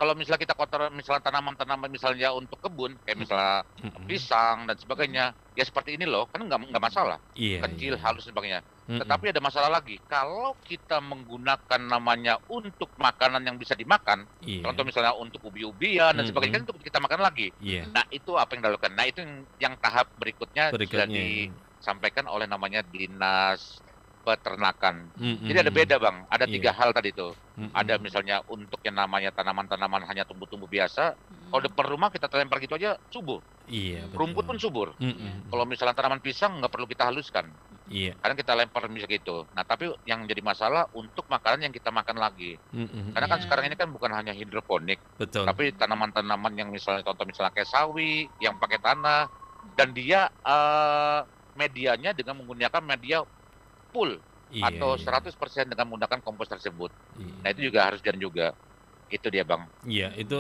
Kalau misalnya kita kotor misalnya tanaman-tanaman misalnya untuk kebun kayak misalnya Mm-mm. pisang dan sebagainya ya seperti ini loh kan nggak masalah Iya. kecil iya. halus dan sebagainya. Mm-mm. Tetapi ada masalah lagi kalau kita menggunakan namanya untuk makanan yang bisa dimakan, Iya. contoh misalnya untuk ubi-ubian dan sebagainya kan untuk kita makan lagi. Iya. Nah itu apa yang dilakukan? Nah itu yang tahap berikutnya sudah Berikutnya. disampaikan oleh namanya dinas peternakan. Mm-mm. Jadi ada beda bang, ada Iya. 3 hal tadi tuh. Mm-mm. Ada misalnya untuk yang namanya tanaman-tanaman hanya tumbuh-tumbuh biasa. Kalau depan rumah kita lempar gitu aja subur. Iya. Betul. Rumput pun subur. Mm-mm. Kalau misalnya tanaman pisang nggak perlu kita haluskan. Iya. Karena kita lempar misalnya gitu. Nah tapi yang jadi masalah untuk makanan yang kita makan lagi. Mm-mm. Karena kan Iya. sekarang ini kan bukan hanya hidroponik. Betul. Tapi tanaman-tanaman yang misalnya contoh misalnya kayak sawi yang pakai tanah. Dan dia medianya dengan menggunakan media full. Iya, Atau iya. 100% dengan menggunakan kompos tersebut. Iya. Nah itu juga harus dan juga. Itu dia bang. Iya, itu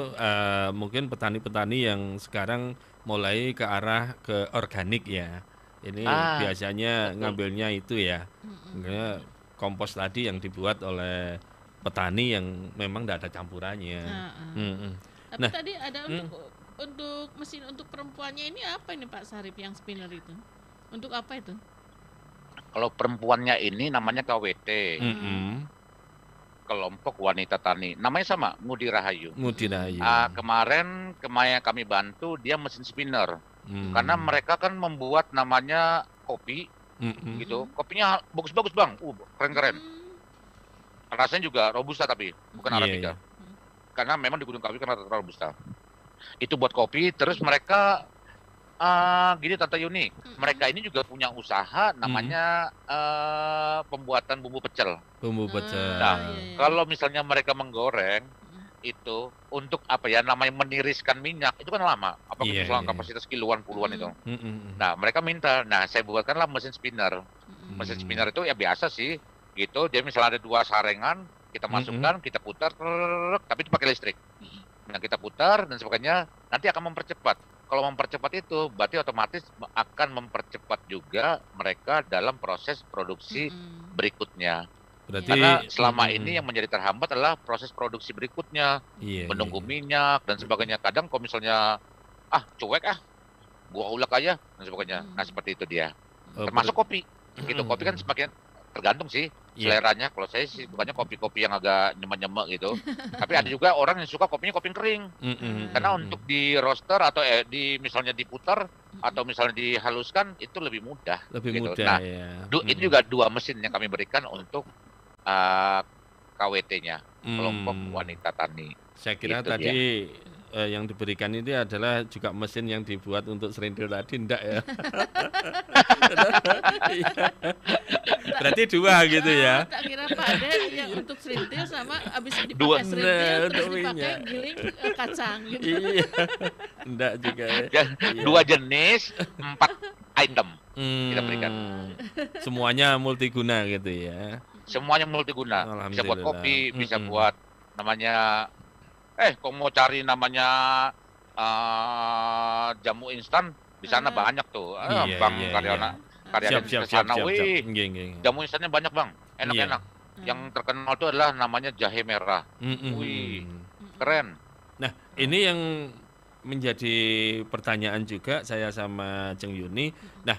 mungkin petani-petani yang sekarang mulai ke arah ke organik ya. Ini biasanya betul. ngambilnya itu ya. Makanya kompos tadi yang dibuat oleh petani yang memang tidak ada campurannya. Mm-mm. Tapi Nah, tadi ada untuk mesin untuk perempuannya ini apa ini Pak Sarip yang spinner itu? Untuk apa itu? Kalau perempuannya ini namanya KWT, Mm-mm. kelompok wanita tani. Namanya sama, Ngudi Rahayu. Mudirayu. Kemarin kami bantu dia mesin spinner. Mm. Karena mereka kan membuat namanya kopi Mm-mm. gitu. Kopinya bagus-bagus bang, keren-keren. Rasanya juga robusta tapi bukan Iya, arabica. iya. Karena memang di Gunung Kawi kan rata-rata robusta. Itu buat kopi. Terus mereka gini Tante Yuni, mereka ini juga punya usaha namanya pembuatan bumbu pecel. Bumbu pecel. Nah, iya. kalau misalnya mereka menggoreng itu untuk apa ya namanya meniriskan minyak itu kan lama. Apalagi Iya, misalnya iya. kapasitas kiloan puluhan itu. Mm-mm. Nah, mereka minta, nah saya buatkanlah mesin spinner. Mesin spinner itu ya biasa sih, gitu. Dia misalnya ada 2 saringan, kita masukkan, kita putar, tapi itu pakai listrik. Nah, kita putar dan sebagainya, nanti akan mempercepat. Kalau mempercepat itu, berarti otomatis akan mempercepat juga mereka dalam proses produksi berikutnya. Berarti Karena selama ini yang menjadi terhambat adalah proses produksi berikutnya, iya, menunggu iya. minyak dan sebagainya. Kadang kalau misalnya cuek gua ulek aja dan sebagainya. Nah seperti itu dia. Oh, Termasuk kopi. Gitu kopi kan semakin tergantung sih Iya. seleranya. Kalau saya sih sukanya kopi-kopi yang agak nyemek-nyemek gitu. Tapi ada juga orang yang suka kopinya kopi kering. Mm-mm. Karena untuk di roaster atau misalnya diputar atau misalnya dihaluskan itu lebih mudah. lebih gitu. mudah Nah, ya. itu juga 2 mesin yang kami berikan untuk KWT-nya, kelompok wanita tani. Saya kira Gitu tadi yang diberikan ini adalah juga mesin yang dibuat untuk serindil tadi, enggak ya? Iya. Berarti 2 gitu ya? Tak kira Pak ada yang untuk serintil sama abis dipakai Dua. serintil Nah, terus untuk dipakai minyak. giling kacang gitu. Iya. Enggak juga ya. Ya, Iya. 2 jenis, 4 item kita berikan. Semuanya multiguna gitu ya. Semuanya multiguna. Bisa buat Alhamdulillah. kopi, bisa Mm-mm. buat namanya kalau mau cari namanya jamu instan di sana banyak tuh. Iya, Bang iya, Karyana, Siap, Karyana siap, ke siap, sana, siap, wih, siap. Nggih, nggih. jamu instannya banyak bang, enak-enak. Yang terkenal tuh adalah namanya jahe merah. Mm-mm. Wih, keren. Nah, ini yang menjadi pertanyaan juga saya sama Ceng Yuni. Nah,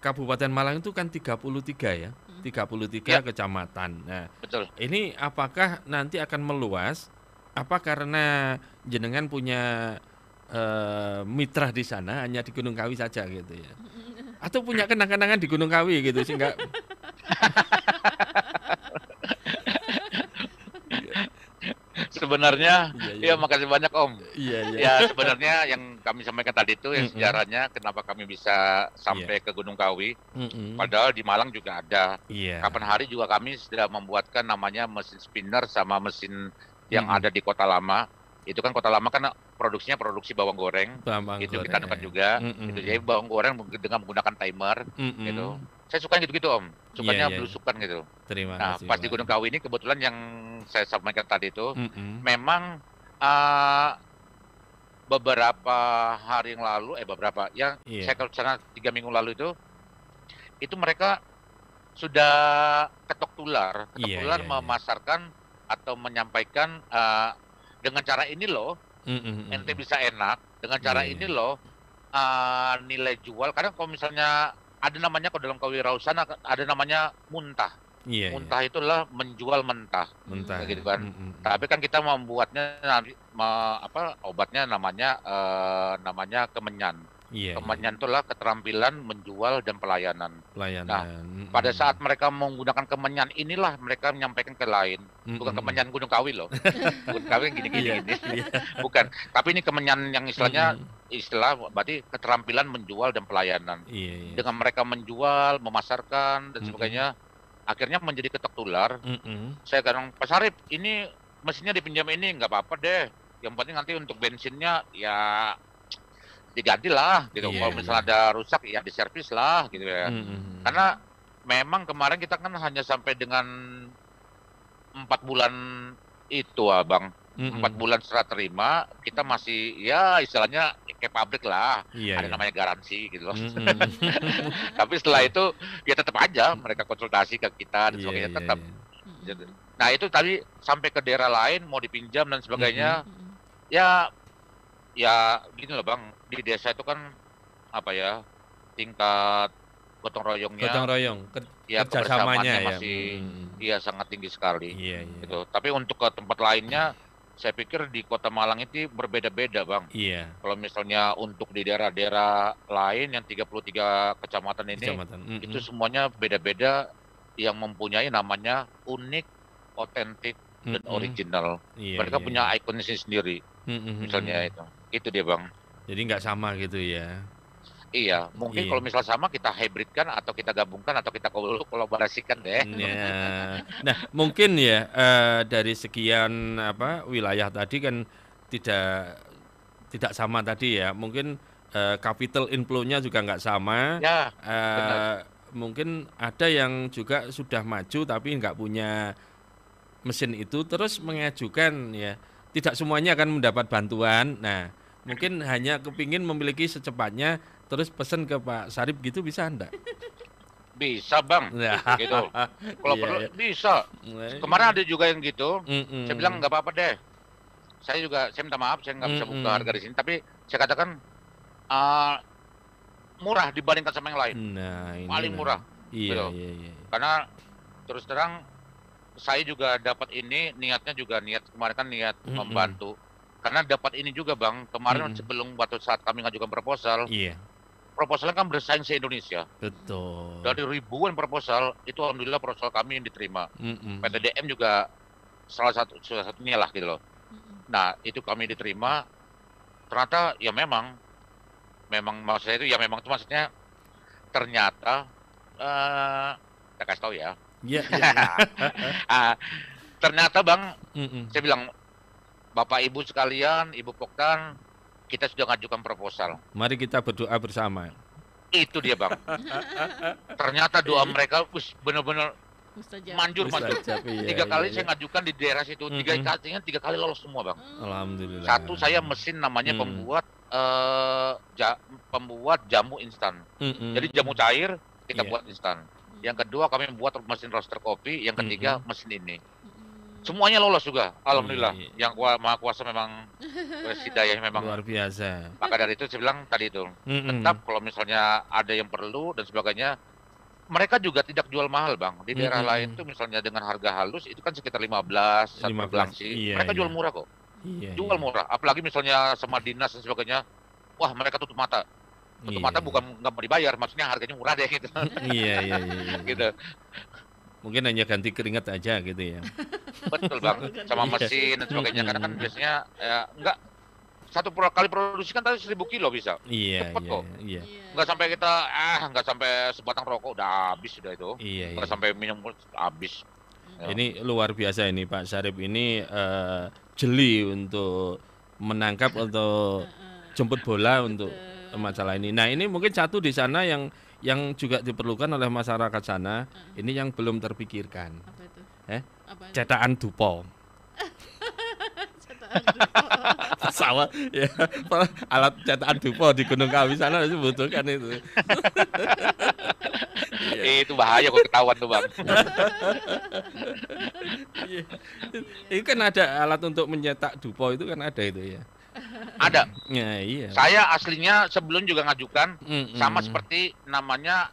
Kabupaten Malang itu kan 33 ya. 33 Ya. kecamatan. Nah, Betul. ini apakah nanti akan meluas? Apa karena jenengan punya mitra di sana hanya di Gunung Kawi saja gitu ya? Atau punya kenang-kenangan di Gunung Kawi gitu sehingga Sebenarnya, Iya. ya makasih banyak Om. Iya, iya. Ya sebenarnya yang kami sampaikan tadi itu yang sejarahnya kenapa kami bisa sampai ke Gunung Kawi. Padahal di Malang juga ada. Iya. Kapan hari juga kami sudah membuatkan namanya mesin spinner sama mesin yang ada di Kota Lama. Itu kan Kota Lama kan produksinya produksi bawang goreng. Bawang Itu goreng. kita anukan juga. Itu jadi bawang goreng dengan menggunakan timer gitu. Saya suka gitu-gitu Om. Sukanya Iya. belusukan gitu. Terima Nah, kasih. pas di Pak. Gunung Kawi ini kebetulan yang saya sampaikan tadi itu memang beberapa hari yang lalu, Iya. saya ke sana 3 minggu lalu itu mereka sudah ketok tular Iya, iya. memasarkan atau menyampaikan dengan cara ini loh, ente bisa enak, dengan cara Iya, ini iya. loh nilai jual. Karena kalau misalnya ada namanya kalau dalam kewirausahaan ada namanya muntah. Iya, Muntah itulah menjual mentah. mentah. Kayak gitu kan. Tapi kan kita membuatnya obatnya namanya kemenyan. Iya. Kemenyan itulah keterampilan menjual dan pelayanan. Pelayanan. Pada saat mereka menggunakan kemenyan inilah mereka menyampaikan ke lain. Bukan kemenyan Gunung Kawi loh. Gunung Kawi gini-gini. Bukan. Tapi ini kemenyan yang istilah berarti keterampilan menjual dan pelayanan. Iya, iya. Dengan mereka menjual, memasarkan dan sebagainya, akhirnya menjadi ketok tular. Saya kadang, Pak Sarip, ini mesinnya dipinjam ini nggak apa-apa deh. Yang penting nanti untuk bensinnya ya diganti lah gitu. Iya, Kalau misalnya ada rusak ya diservis lah gitu ya. Karena memang kemarin kita kan hanya sampai dengan 4 bulan itu Abang. 4 bulan serah terima, kita masih ya istilahnya kayak pabrik lah. Iya, Ada iya. namanya garansi gitu loh. Tapi setelah itu ya tetap aja mereka konsultasi ke kita dan sebagainya tetap. Nah itu tadi sampai ke daerah lain mau dipinjam dan sebagainya. Ya gini loh Bang, di desa itu kan tingkat gotong royongnya Gotong royong. ya Kerjasamanya kebersamaannya ya. masih sangat tinggi sekali. Iya, iya. Gitu. Tapi untuk ke tempat lainnya saya pikir di Kota Malang itu berbeda-beda Bang. Iya. Kalau misalnya untuk di daerah-daerah lain yang 33 kecamatan ini Kecamatan. itu semuanya beda-beda yang mempunyai namanya unik, otentik dan original. Iya, Mereka iya, punya iya. ikonnya sendiri. Misalnya itu dia Bang. Jadi nggak sama gitu ya. Iya, mungkin Iya. kalau misal sama kita hybridkan atau kita gabungkan atau kita kolaborasikan deh. Ya. Nah, mungkin ya dari sekian wilayah tadi kan tidak sama tadi ya. Mungkin capital inflow-nya juga nggak sama. Ya, benar. Mungkin ada yang juga sudah maju tapi nggak punya mesin itu terus mengajukan ya. Tidak semuanya akan mendapat bantuan. Nah, mungkin hanya kepingin memiliki secepatnya terus pesan ke Pak Sarip gitu bisa enggak? Bisa Bang, Nah. gitu. Kalau Iya, perlu iya. bisa. Kemarin ada juga yang gitu. Saya bilang nggak apa-apa deh. Saya minta maaf, saya nggak bisa buka harga di sini. Tapi saya katakan murah dibandingkan sama yang lain. Nah, ini Paling murah. Iya, Gitu. iya. Karena terus terang saya juga dapat ini niatnya juga kemarin kan niat membantu. Karena dapat ini juga Bang, kemarin sebelum waktu saat kami ngajukan proposal, Iya, proposalnya kan bersaing se-Indonesia. betul. Dari ribuan proposal, itu alhamdulillah proposal kami yang diterima. PTDM juga salah satunya lah gitu loh. Nah, itu kami diterima. Ternyata ya memang maksudnya itu ya memang itu maksudnya ternyata saya kasih tahu ya. Iya, iya. Ternyata Bang, saya bilang Bapak Ibu sekalian, Ibu Poktan, kita sudah ngajukan proposal. Mari kita berdoa bersama. Itu dia Bang. Ternyata doa mereka benar-benar Mustajab. manjur. Mustajab, iya, 3 kali iya, saya ngajukan di daerah situ, 3 kali lolos semua Bang. Alhamdulillah. Satu saya mesin namanya pembuat jamu instan. Jadi jamu cair kita Iya. buat instan. Yang kedua kami membuat mesin roaster kopi, yang ketiga mesin ini. Semuanya lolos juga, alhamdulillah. Iya. Yang Maha Kuasa memang hidayah memang. Luar biasa. Maka dari itu saya bilang tadi itu, tetap kalau misalnya ada yang perlu dan sebagainya, mereka juga tidak jual mahal Bang. Di daerah lain tuh misalnya dengan harga halus itu kan sekitar 15 satu 15, belangsi. iya, Mereka iya. jual murah kok. Iya, Jual iya. murah. Apalagi misalnya sama dinas dan sebagainya, wah mereka tutup mata. Tutup Iya, mata iya. bukan nggak mau dibayar, maksudnya harganya murah deh gitu. Iya, iya, iya. Gitu. Mungkin hanya ganti keringat aja gitu ya. Betul Bang, sama mesin dan sebagainya. Karena kan biasanya enggak satu kali produksi kan tadi 1.000 kilo bisa. Iya, Cepet iya, kok. iya. Enggak sampai kita enggak sampai sebatang rokok udah habis sudah itu. Iya, Enggak iya. sampai minum habis. Ya. Ini luar biasa ini Pak Syarif ini jeli untuk menangkap atau jemput bola untuk masalah ini. Nah, ini mungkin satu di sana yang juga diperlukan oleh masyarakat sana, ini yang belum terpikirkan. Apa itu? Apa itu? Cetakan dupo. Cetakan dupo. Pesawat ya, alat cetakan dupo di Gunung Kawi sana dibutuhkan itu. Itu bahaya kok ketahuan tuh Bang. Iya. Itu kan ada alat untuk mencetak dupo itu kan ada itu ya. Ada. Ya, iya. Saya aslinya sebelum juga ngajukan sama Mm-mm. seperti namanya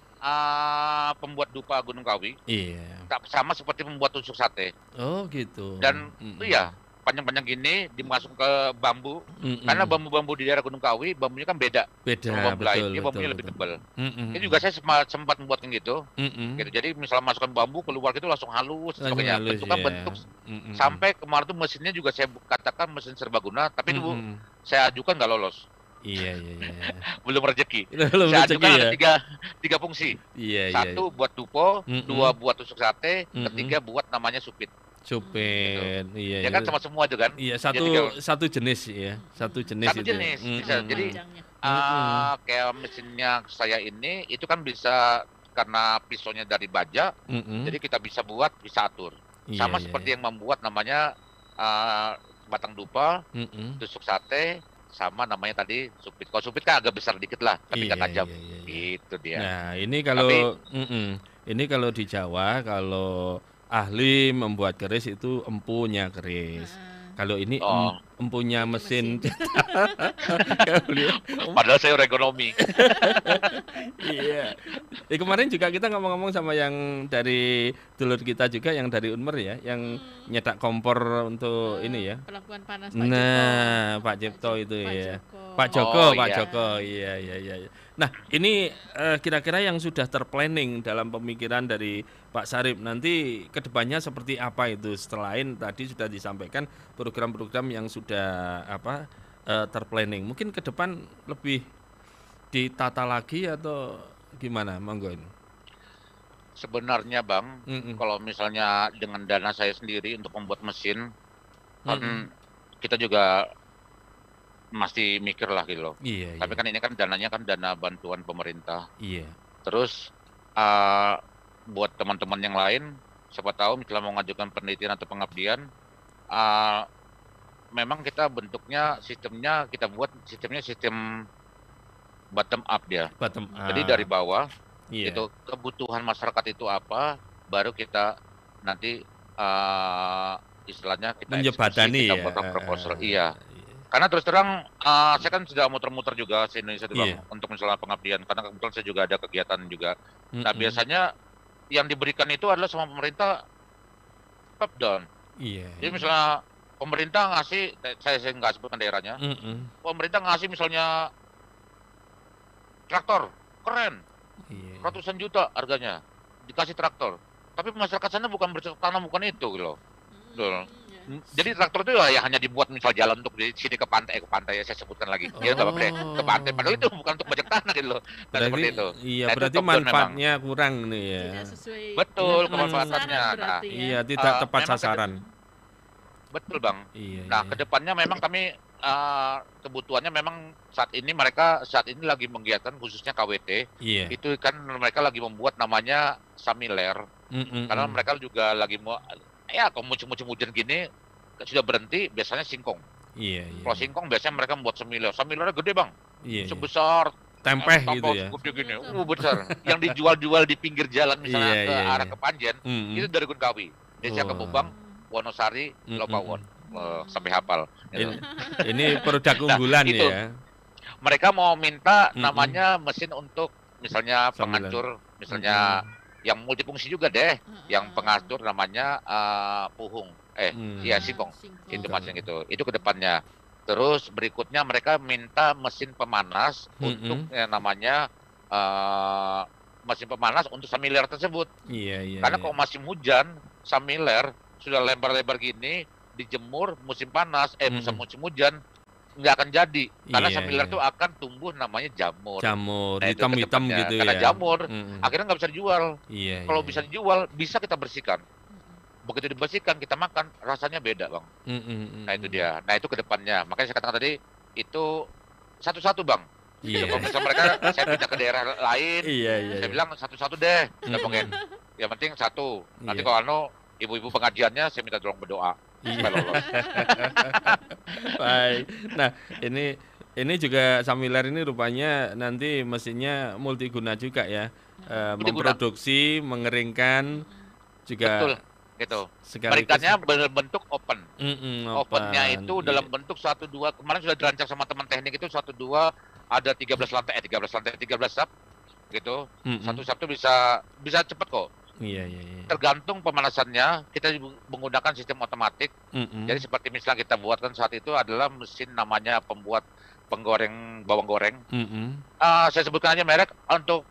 pembuat dupa Gunung Kawi, Iya. sama seperti membuat tusuk sate. Oh gitu. Dan Mm-mm. iya, panjang-panjang gini dimasuk ke bambu. Mm-mm. Karena bambu-bambu di daerah Gunung Kawi bambunya kan beda beda, sama bambu lain. betul, Dia bambunya betul, lebih betul. tebal. Mm-mm. Ini juga saya sempat membuatkan gitu. Mm-mm. Gitu. Jadi misalnya masukkan bambu keluar gitu langsung halus dan Langsung sebagainya. halus, Bentuknya ya. bentuk Mm-mm. sampai kemarin tuh mesinnya juga saya katakan mesin serbaguna, tapi itu Mm-mm. saya ajukan nggak lolos. Iya, iya, iya. Belum rezeki. Belum Saya rezeki ajukan ya. ada tiga fungsi. Iya, iya. Satu buat dupo, Mm-mm. dua buat tusuk sate, Mm-mm. ketiga buat namanya supit. Supin. Iya, Ya kan iya. sama semua itu kan? Iya, Jadi satu jenis ya. Satu jenis Satu itu. jenis, Mm-mm. bisa. Jadi Panjangnya. kayak mesinnya saya ini itu kan bisa karena pisaunya dari baja, Mm-mm. jadi kita bisa atur. Iya, Sama iya, seperti iya. yang membuat namanya batang dupa, Mm-mm. tusuk sate, sama namanya tadi supit. Kalau supit kan agak besar dikit lah, tapi nggak Iya, tajam. iya, iya, iya. Gitu dia. Nah, ini kalau ini kalau di Jawa kalau ahli membuat keris itu empunya keris. Kalau ini Oh. empunya mesin. Padahal saya orang ekonomi. Iya. Kemarin juga kita ngomong-ngomong sama yang dari dulur kita juga yang dari Unmer ya, yang nyetak kompor untuk ini ya. Pelabuhan panas Nah, Pak Cipto itu ya. Pak Joko, Oh, Pak iya. Joko. Iya, iya, iya. Nah, ini kira-kira yang sudah terplanning dalam pemikiran dari Pak Syarif nanti kedepannya seperti apa itu? Selain tadi sudah disampaikan program-program yang sudah terplanning. Mungkin ke depan lebih ditata lagi atau gimana, monggo ini? Sebenarnya Bang, Mm-mm. kalau misalnya dengan dana saya sendiri untuk membuat mesin, kan Mm-mm. kita juga masih mikir lah gitu loh. Iya, Tapi iya. kan ini kan dananya kan dana bantuan pemerintah. Iya. Terus buat teman-teman yang lain, siapa tahu misalnya mau mengajukan penelitian atau pengabdian, memang kita bentuknya sistemnya kita buat sistem bottom up dia. Bottom Jadi dari bawah iya. itu kebutuhan masyarakat itu apa, baru kita nanti istilahnya kita menjembatani eksekusi, kita ya. buat proposal. Iya. Karena terus terang saya kan sudah muter-muter juga se Indonesia tuh, Bang, Iya. untuk misalnya pengabdian. Karena kebetulan saya juga ada kegiatan juga. Nah Mm-mm. biasanya yang diberikan itu adalah sama pemerintah top down. Iya. Jadi misalnya pemerintah ngasih, saya nggak sebutkan daerahnya, Mm-mm. pemerintah ngasih misalnya traktor, keren, Iya. ratusan juta harganya, dikasih traktor. Tapi masyarakat sana bukan bercocok tanam, bukan itu gitu loh. Betul. Jadi traktor itu ya hanya dibuat misal jalan untuk di sini ke pantai ya saya sebutkan lagi. Ya nggak apa-apa deh, ke pantai. Padahal itu bukan untuk bajak tanah gitu loh. Nah, seperti itu. Iya, Nah, itu berarti top down manfaatnya kurang nih ya. Tidak sesuai Betul, dengan kemanfaatannya. sasaran Nah, berarti ya. Iya, tidak tepat memang sasaran. Betul Bang. Iya. Nah, iya. kedepannya memang kami kebutuhannya memang saat ini lagi menggiatkan khususnya KWT. Iya. Itu kan mereka lagi membuat namanya samiler. Mm-mm. Karena mereka juga lagi mau kalau musim-musim hujan gini sudah berhenti biasanya singkong. Iya, iya. Kalau singkong biasanya mereka membuat samiler. Samilernya gede Bang. Iya, iya. Sebesar Tempeh tampau gitu ya. segede gini. Besar. Yang dijual-jual di pinggir jalan misalnya Iya, ke iya, arah iya. Kepanjen, Mm-mm. itu dari Gunung Kawi. Desa Wah. Kebubang, Wonosari, Mm-mm. Lopawon. Sampai hafal. Gitu. Ini produk unggulan itu. ya. Mereka mau minta Mm-mm. namanya mesin untuk misalnya Samiler. penghancur, misalnya yang multifungsi juga deh, yang Heeh. pengatur namanya puhung. Iya singkong. Itu Singkong. macam itu. Itu ke depannya. Terus berikutnya mereka minta mesin pemanas Mm-mm. untuk yang namanya mesin pemanas untuk samiler tersebut. Iya, iya. Karena iya. kalau masih hujan, samiler sudah lebar-lebar gini, dijemur musim panas, Mm-mm. musim hujan nggak akan jadi karena Iya, samilar iya. itu akan tumbuh namanya jamur. Jamur Nah itu ke hitam-hitam depannya. gitu Karena ya. jamur Mm-mm. akhirnya nggak bisa dijual. Iya, Kalau iya, bisa iya. dijual bisa kita bersihkan. Begitu dibersihkan kita makan rasanya beda bang. Mm-mm, Nah itu mm-mm. dia. Nah itu ke depannya. Makanya saya katakan tadi itu satu-satu bang. Iya. Kalau misalnya mereka saya pindah ke daerah lain, Iya, iya. saya iya. bilang satu-satu deh. Udah Mm-mm. pengen. Yang penting satu. Nanti Iya. kalau ibu-ibu pengajiannya saya minta tolong berdoa Iya. supaya lolos. Baik. Nah, ini juga Samilar ini rupanya nanti mesinnya multiguna juga ya. Multiguna. Memproduksi, mengeringkan juga Betul. Gitu. sekaligus. Berikannya berbentuk open. Open. Opennya itu Iya. dalam bentuk 1-2 kemarin sudah dirancang sama teman teknik itu 1-2 ada 13 lantai 13 sub gitu. Mm-mm. Satu sub itu bisa cepat kok. Iya, iya, iya. Tergantung pemanasannya kita menggunakan sistem otomatik. Mm-mm. Jadi seperti misalnya kita buatkan saat itu adalah mesin namanya pembuat penggoreng bawang goreng. Mm-mm. Saya sebutkan aja merek untuk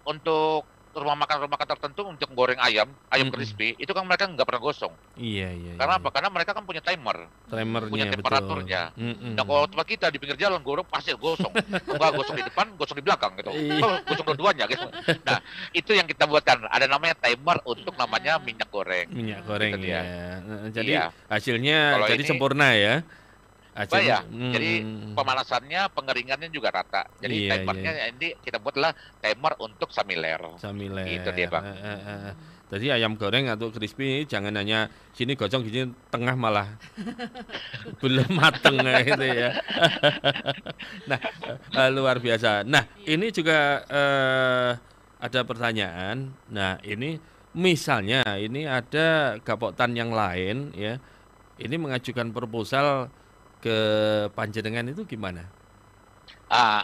rumah makan tertentu untuk goreng ayam Mm-mm. crispy itu kan mereka nggak pernah gosong. Iya, iya. Karena iya. apa? Karena mereka kan punya timer. Timernya punya betul. temperaturnya. Mm-mm. Nah kalau tempat kita di pinggir jalan goreng pasti gosong. Enggak gosong di depan, gosong di belakang gitu. Iya. Oh, gosong dua-duanya gitu. Nah, itu yang kita buatkan. Ada namanya timer untuk namanya minyak goreng. Minyak goreng Itu dia. ya. Jadi Iya. hasilnya Kalau jadi ini- sempurna ya. Iya. Mm. Jadi pemanasannya, pengeringannya juga rata. Jadi Iya, timernya ini kita buatlah timer untuk samiler. Samiler. Itu dia, Bang. Jadi ayam goreng atau crispy jangan hanya sini gosong gini tengah malah belum mateng gitu ya. Nah, luar biasa. Nah, ini juga ada pertanyaan. Nah, ini misalnya ini ada Gapoktan yang lain ya. Ini mengajukan proposal ke panjenengan itu gimana? Ah,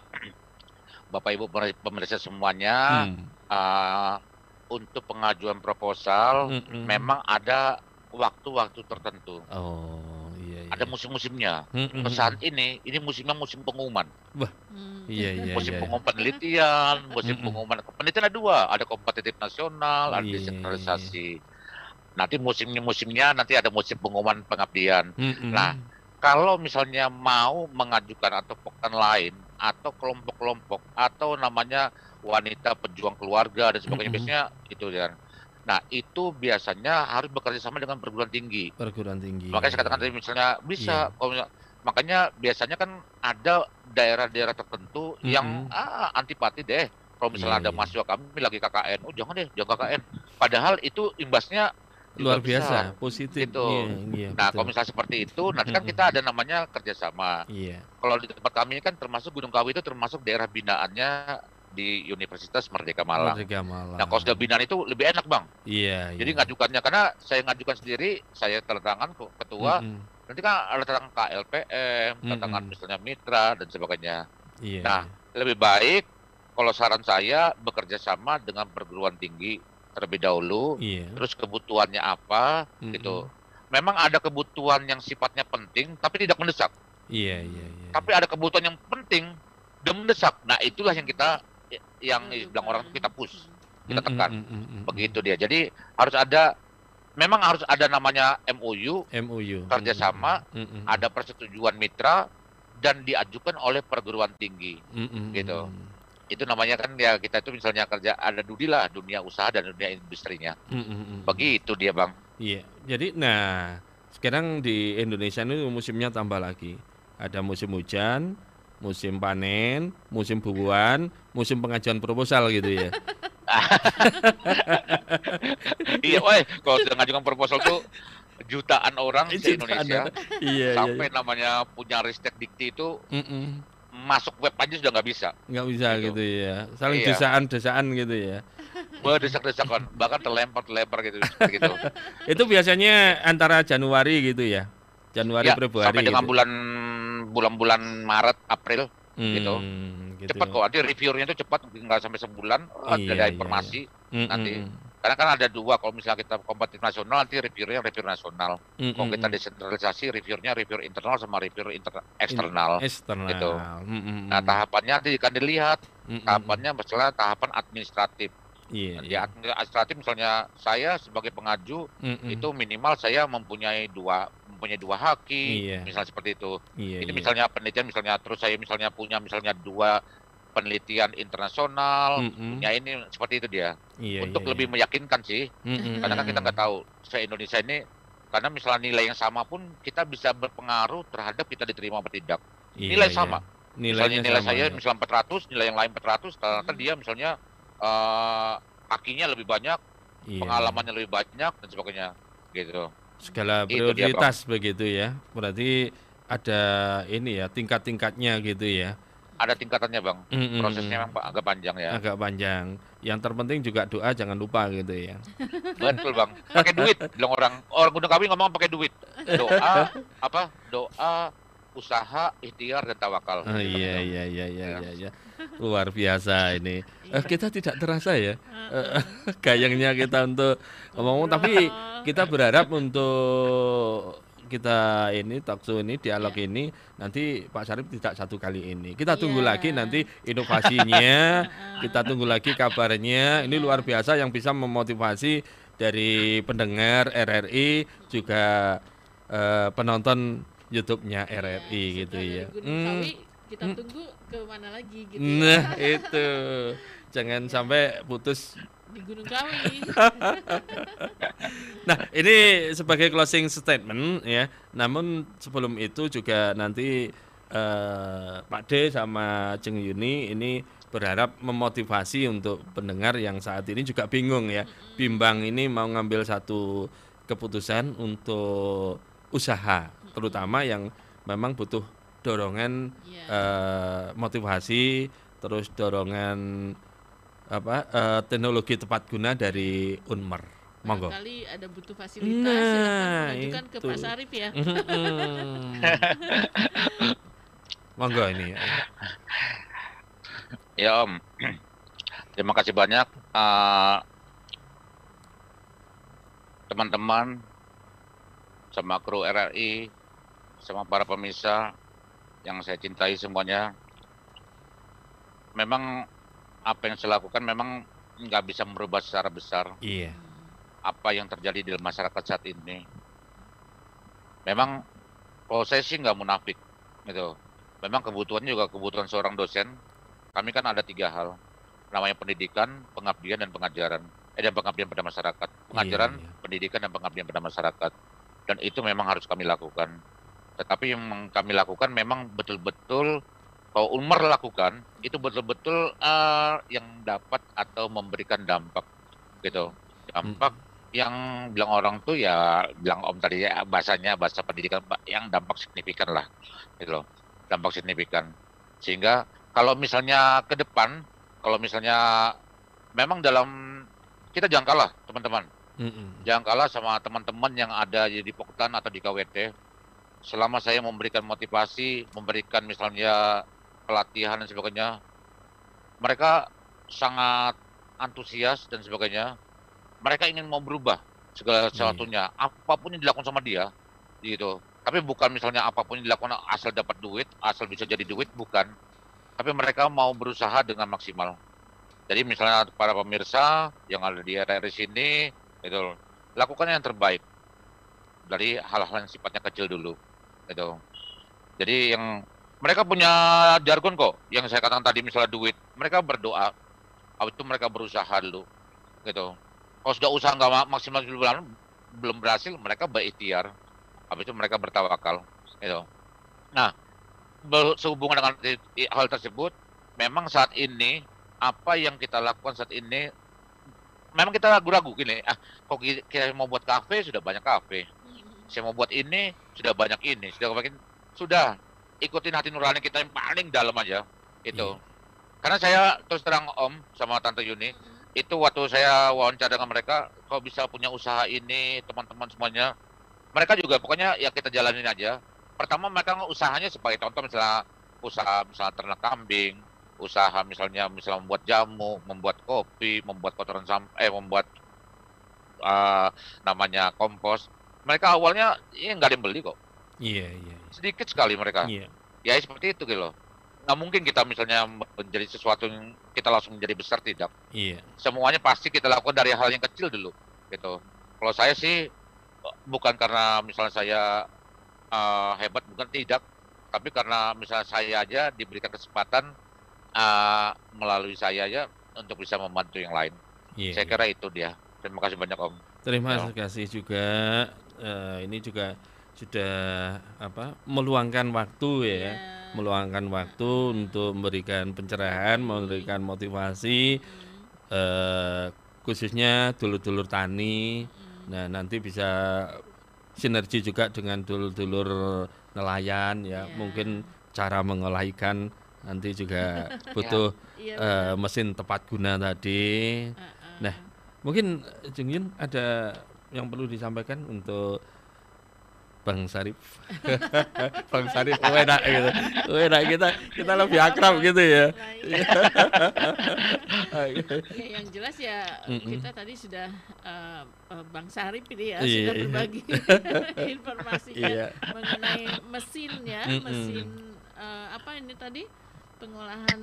Bapak Ibu pemirsa semuanya, Hmm. untuk pengajuan proposal Mm-mm. memang ada waktu-waktu tertentu. Oh, iya, iya. Ada musim-musimnya. Mm-mm. Saat ini musimnya musim pengumuman. Iya, iya, Musim iya. pengumuman penelitian, musim Mm-mm. pengumuman penelitian ada dua, ada kompetitif nasional, ada Iya. desentralisasi. Nanti musimnya nanti ada musim pengumuman pengabdian. Mm-mm. Nah, kalau misalnya mau mengajukan atau pekan lain atau kelompok-kelompok atau namanya wanita pejuang keluarga dan sebagainya, Mm-mm. biasanya itu ya. Nah, itu biasanya harus bekerja sama dengan perguruan tinggi. Perguruan tinggi. Makanya saya katakan tadi misalnya bisa, Iya. kalau makanya biasanya kan ada daerah-daerah tertentu yang antipati deh. Kalau misalnya Iya, ada iya. mahasiswa kami lagi KKN, oh jangan deh, jangan KKN. Padahal itu imbasnya juga Luar biasa, besar. positif. Gitu. Iya, iya, Nah, betul. kalau misalnya seperti itu, nanti kan Mm-mm. kita ada namanya kerjasama. Iya, Kalau di tempat kami kan termasuk Gunung Kawi itu termasuk daerah binaannya di Universitas Merdeka Malang. Merdeka Malang. Nah, kalau sudah binaan itu lebih enak, Bang. Iya, Jadi iya. ngajukannya, karena saya ngajukan sendiri, saya tanda tangan ketua, Mm-mm. nanti kan ada tantangan KLPM, tantangan Mm-mm. misalnya mitra dan sebagainya. Iya. Nah, lebih baik kalau saran saya bekerja sama dengan perguruan tinggi terlebih dahulu, iya. terus kebutuhannya apa Mm-mm. gitu. Memang ada kebutuhan yang sifatnya penting tapi tidak mendesak. Iya, iya, iya. Tapi ada kebutuhan yang penting dan mendesak. Nah, itulah yang kita bilang orang kita push, kita tekan. Begitu dia. Jadi memang harus ada namanya MOU, MOU. kerjasama, Mm-mm. ada persetujuan mitra dan diajukan oleh perguruan tinggi. Mm-mm. Gitu. Itu namanya kan ya kita itu misalnya kerja ada dunia usaha dan dunia industrinya. Mm-mm. Begitu dia, Bang. Iya. Jadi nah, sekarang di Indonesia ini musimnya tambah lagi. Ada musim hujan, musim panen, musim bubuhan, musim pengajuan proposal gitu ya. Iya, kalau sudah ngajukan proposal tuh jutaan orang di Indonesia Iya, sampai namanya punya ristek dikti itu Mm-mm. masuk web aja sudah nggak bisa. Nggak bisa Gitu. gitu ya. Saling Iya. desaan-desaan gitu ya. Berdesak-desakan, bahkan terlempar gitu, seperti gitu. Itu biasanya antara Januari gitu ya. Januari, Ya, Februari sampai dengan gitu. bulan Maret, April gitu. Gitu. Cepat kok, nanti reviewnya itu cepat, nggak sampai sebulan, Iya, ada iya, informasi. Nanti. Mm-mm. Karena kan ada dua, kalau misalnya kita kompetitif nasional, nanti reviewnya review nasional. Kalau kita Mm-mm. desentralisasi, reviewnya review internal sama review eksternal. Eksternal. Gitu. Mm-mm. Nah, tahapannya nanti akan dilihat. Mm-mm. Tahapannya misalnya tahapan administratif. Iya, Di iya. administratif misalnya saya sebagai pengaju itu minimal saya mempunyai dua haki, Iya, misalnya seperti itu. iya, Ini iya. misalnya penelitian misalnya terus saya misalnya punya misalnya dua penelitian internasional, Mm-mm. punya ini seperti itu dia. Iya, iya, Untuk iya. lebih meyakinkan sih, karena kan kita Mm-mm. nggak tahu se-Indonesia ini karena misalnya nilai yang sama pun kita bisa berpengaruh terhadap kita diterima atau tidak. Iya, Nilai iya. sama. Misalnya Nilainya nilai sama saya ya. misalnya 400, nilai yang lain 400, ternyata dia misalnya kakinya lebih banyak, Iya, iya. pengalamannya lebih banyak dan sebagainya gitu. Segala Itu dia, Bang. prioritas begitu ya. Berarti ada ini ya, tingkat-tingkatnya gitu ya. Ada tingkatannya, Bang. Mm-mm. Prosesnya memang agak panjang ya. Agak panjang. Yang terpenting juga doa jangan lupa gitu ya. Betul, Bang. Pakai duit, bilang orang Gunung Kawi ngomong pakai duit. Doa apa? Doa, usaha, ikhtiar dan tawakal. Oh, iya, iya, iya, iya, iya, iya. Luar biasa ini. Kita tidak terasa ya gayangnya kita untuk ngomong, tapi kita berharap untuk kita ini talk show ini, dialog ini nanti Pak Syarif tidak satu kali ini. Kita tunggu Iya. lagi nanti inovasinya, kita tunggu lagi kabarnya. Ini luar biasa yang bisa memotivasi dari pendengar RRI juga penonton YouTube-nya RRI gitu ya. Dari Gunung Kawi kita tunggu ke mana lagi gitu ya. Nah, itu. Jangan sampai putus. Di Gunung Kawi. Nah, ini sebagai closing statement ya. Namun sebelum itu juga nanti Pak D sama Jeng Yuni ini berharap memotivasi untuk pendengar yang saat ini juga bingung ya. Bimbang ini mau ngambil satu keputusan untuk usaha, terutama yang memang butuh dorongan motivasi, terus dorongan teknologi tepat guna dari Unmer. Monggo. Kali ada butuh fasilitas, Nah, silahkan mengajukan ke itu. Pak Syarif ya. Monggo ini. Ya, Om. Terima kasih banyak teman-teman sama kru RRI, sama para pemirsa yang saya cintai semuanya. Memang apa yang saya lakukan memang nggak bisa merubah secara besar Iya. apa yang terjadi di masyarakat saat ini. Memang kalau saya sih nggak munafik gitu. Memang kebutuhannya juga kebutuhan seorang dosen. Kami kan ada 3 hal, namanya pendidikan, pengabdian dan pengajaran. Dan pengabdian pada masyarakat. Pengajaran, Iya. pendidikan dan pengabdian pada masyarakat. Dan itu memang harus kami lakukan. Tetapi yang kami lakukan memang betul-betul kalau Unmer lakukan itu betul-betul yang dapat atau memberikan dampak gitu. Dampak yang bilang orang tuh ya bilang Om tadi ya bahasanya bahasa pendidikan yang dampak signifikan lah gitu loh. Dampak signifikan. Sehingga kalau misalnya ke depan kalau misalnya memang dalam kita jangan kalah teman-teman. Jangan kalah sama teman-teman yang ada di Poktan atau di KWT. Selama saya memberikan motivasi, memberikan misalnya pelatihan dan sebagainya, mereka sangat antusias dan sebagainya. Mereka ingin mau berubah segala sesuatunya, apapun yang dilakukan sama dia, gitu. Tapi bukan misalnya apapun yang dilakukan asal dapat duit, asal bisa jadi duit, bukan. Tapi mereka mau berusaha dengan maksimal. Jadi misalnya para pemirsa yang ada di RRI sini, itu lakukan yang terbaik dari hal-hal yang sifatnya kecil dulu, gitu. Jadi yang mereka punya jargon kok, yang saya katakan tadi misalnya duit, mereka berdoa, habis itu mereka berusaha dulu, gitu. Kalau sudah usaha nggak maksimal belum berhasil, mereka berikhtiar, habis itu mereka bertawakal, gitu. Nah, sehubungan dengan hal tersebut, memang saat ini apa yang kita lakukan saat ini, memang kita ragu-ragu gini, kok kita mau buat kafe sudah banyak kafe, saya mau buat ini sudah banyak ini, sudah ikutin hati nurani kita yang paling dalam aja itu. Karena saya terus terang Om sama Tante Yuni, itu waktu saya wawancara dengan mereka, kalau bisa punya usaha ini teman-teman semuanya, mereka juga pokoknya ya kita jalanin aja. Pertama mereka usahanya sebagai contoh misalnya usaha misalnya ternak kambing, usaha misalnya membuat jamu, membuat kopi, membuat kotoran sampah, membuat namanya kompos. Mereka awalnya ini nggak ada yang beli kok. Iya, iya. Sedikit sekali mereka. Iya. Ya seperti itu gitu loh. nggak mungkin kita misalnya menjadi sesuatu yang kita langsung menjadi besar, tidak. Iya. Semuanya pasti kita lakukan dari hal yang kecil dulu gitu. Kalau saya sih bukan karena misalnya saya hebat, bukan, tidak, tapi karena misalnya saya aja diberikan kesempatan melalui saya aja untuk bisa membantu yang lain. Iya, Saya iya. kira itu dia. Terima kasih banyak Om. Terima Ya. kasih juga. Ini juga sudah meluangkan waktu ya, Iya. meluangkan waktu untuk memberikan pencerahan, memberikan motivasi, khususnya dulur-dulur tani. Nah, nanti bisa sinergi juga dengan dulur-dulur nelayan ya. Iya. Mungkin cara mengolah ikan nanti juga butuh Iya, mesin tepat guna tadi. Nah, mungkin Jung Yun ada yang perlu disampaikan untuk Bang Sarip. Bang Sarip enak gitu. Enak, kita lebih akrab gitu ya. Ya, yang jelas ya kita tadi sudah Bang Sarip ini ya Iya, sudah iya. berbagi informasinya Iya. mengenai mesin ya, mesin apa ini tadi pengolahan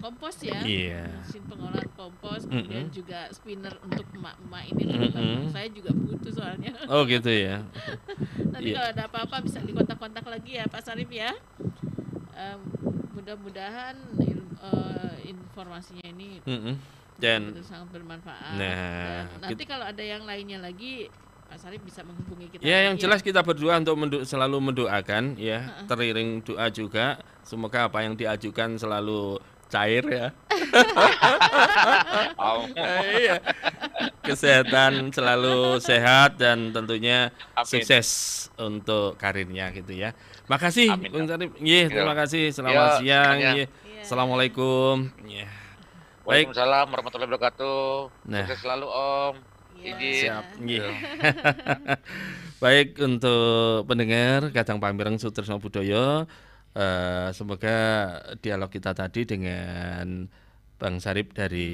kompos ya, Iya. mesin pengolahan kompos, kemudian juga spinner untuk emak-emak ini teman-teman. Saya juga butuh soalnya. Oh gitu ya. Nanti Iya. kalau ada apa-apa bisa dikontak-kontak lagi ya Pak Sarip ya. Mudah-mudahan informasinya ini Dan betul sangat bermanfaat. Nah, Dan nanti kalau ada yang lainnya lagi, Pak Sarip bisa menghubungi kita. ya yang lagi jelas kita berdoa untuk selalu mendoakan ya, teriring doa juga. Semoga apa yang diajukan selalu cair ya. Iya. Kesehatan selalu sehat dan tentunya Amin. sukses untuk karirnya gitu ya. Makasih Amin. Bung Sarip. Iya, terima kasih. Selamat Ya, siang. semuanya. Iya. Assalamualaikum. Iya. Baik. Waalaikumsalam warahmatullahi wabarakatuh. Nah. Sukses selalu Om. Iya. Izin. Siap. Iya. Baik, untuk pendengar Kadang Pamireng Sutresno Budoyo, semoga dialog kita tadi dengan Bang Sarip dari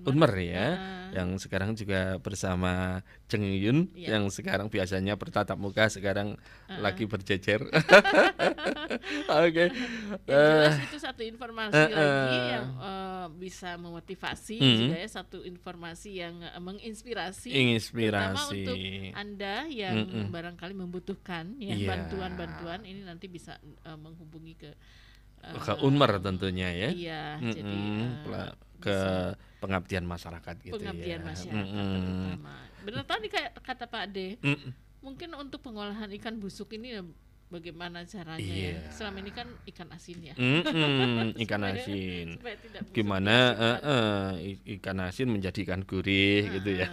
Unmer ya, yang sekarang juga bersama Jeng Yun, Iya. yang sekarang biasanya bertatap muka, sekarang lagi berjejer. Oke. Yang jelas itu satu informasi lagi yang bisa memotivasi juga ya, satu informasi yang menginspirasi, terutama Inspirasi. untuk Anda yang barangkali membutuhkan ya Iya. bantuan-bantuan ini, nanti bisa menghubungi ke Ke Unmer tentunya ya. iya, jadi Ke pengabdian masyarakat gitu pengabdian ya. masyarakat terutama. Benar tadi kayak kata Pak Ade, mungkin untuk pengolahan ikan busuk ini bagaimana caranya ya? Iya. Selama ini kan ikan asin ya. Ikan Supaya- asin. supaya tidak busuk Gimana ikan asin menjadi ikan gurih gitu ya.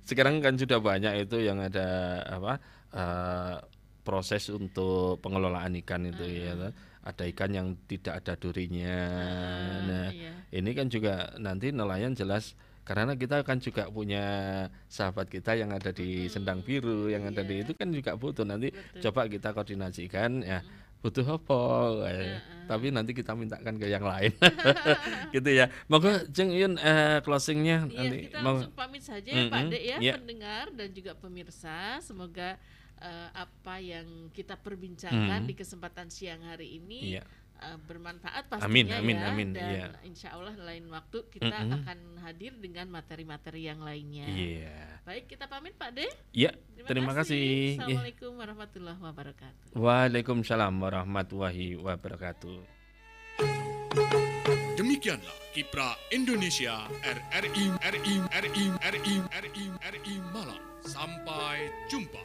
Sekarang kan sudah banyak itu yang ada proses untuk pengelolaan ikan itu ya. Ada ikan yang tidak ada durinya. Nah, iya. ini kan juga nanti nelayan jelas, karena kita kan juga punya sahabat kita yang ada di Sendang Biru, yang ada di itu kan juga butuh. Nanti coba kita koordinasikan ya, butuh apa, tapi nanti kita mintakan ke yang lain. Gitu ya. Monggo Jeng Yun closingnya Iya, nanti kita langsung pamit saja ya Pak Ade ya, Iya. pendengar dan juga pemirsa. Semoga apa yang kita perbincangkan di kesempatan siang hari ini Iya. bermanfaat pastinya Amin, ya. amin, Dan iya. insya Allah lain waktu kita akan hadir dengan materi-materi yang lainnya. Iya. Baik, kita pamit Pak Ade. Iya, terima kasih. Iya. Assalamualaikum warahmatullahi wabarakatuh. Waalaikumsalam warahmatullahi wabarakatuh. Demikianlah Kiprah Indonesia RRI Malang. Sampai jumpa.